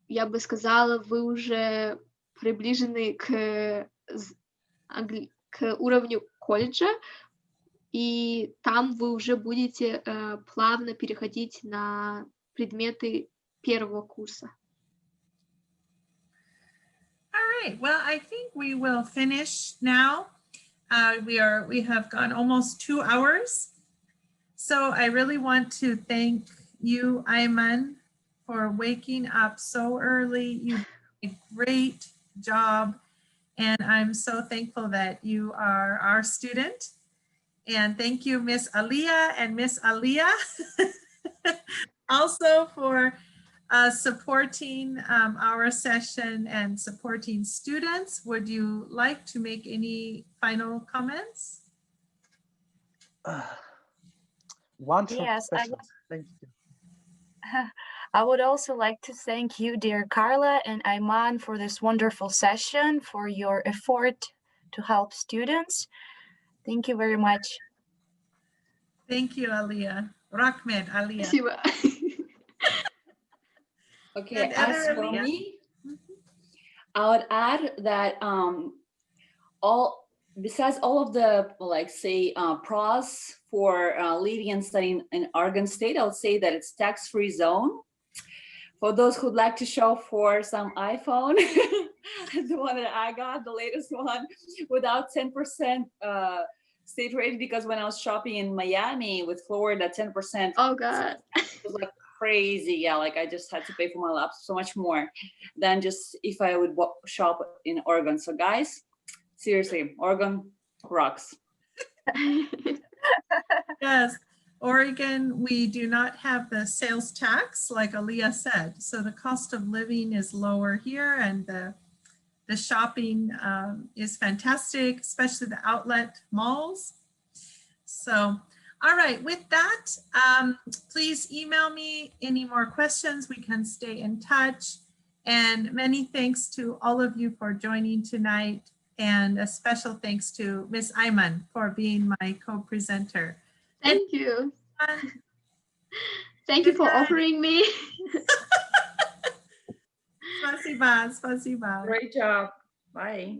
я бы сказала, вы уже приближены к уровню колледжа, и там вы уже будете плавно переходить на предметы первого курса. All right, well, I think we will finish now. We have gone almost 2 hours. So I really want to thank you, Aiman, for waking up so early. You did a great job. And I'm so thankful that you are our student. And thank you, Miss Aliyah and Miss Aliyah, also for supporting our session and supporting students. Would you like to make any final comments? One short Yes, question. Thank you. I would also like to thank you, dear Carla and Aiman, for this wonderful session, for your effort to help students. Thank you very much. Thank you, Aliyah. Rahmet, Aliyah. Спасибо. Okay, And as other for Aliyah? me, I would add that besides all of the, like, say, pros for living and studying in Oregon State, I would say that it's tax-free zone. For those who'd like to shop for some iPhone, the one that I got, the latest one, without 10% state rate, because when I was shopping in Miami with Florida, 10%. Oh God. Was like crazy. Yeah, like I just had to pay for my laptop so much more than just if I would shop in Oregon. So guys, seriously, Oregon rocks. Yes, Oregon, we do not have the sales tax like Aliyah said. So the cost of living is lower here, and the shopping is fantastic, especially the outlet malls. So, all right, with that, please email me any more questions. We can stay in touch. And many thanks to all of you for joining tonight. And a special thanks to Miss Aiman for being my co-presenter. Thank you. Thank you for offering me. Spasiba, spasiba. Great job. Bye.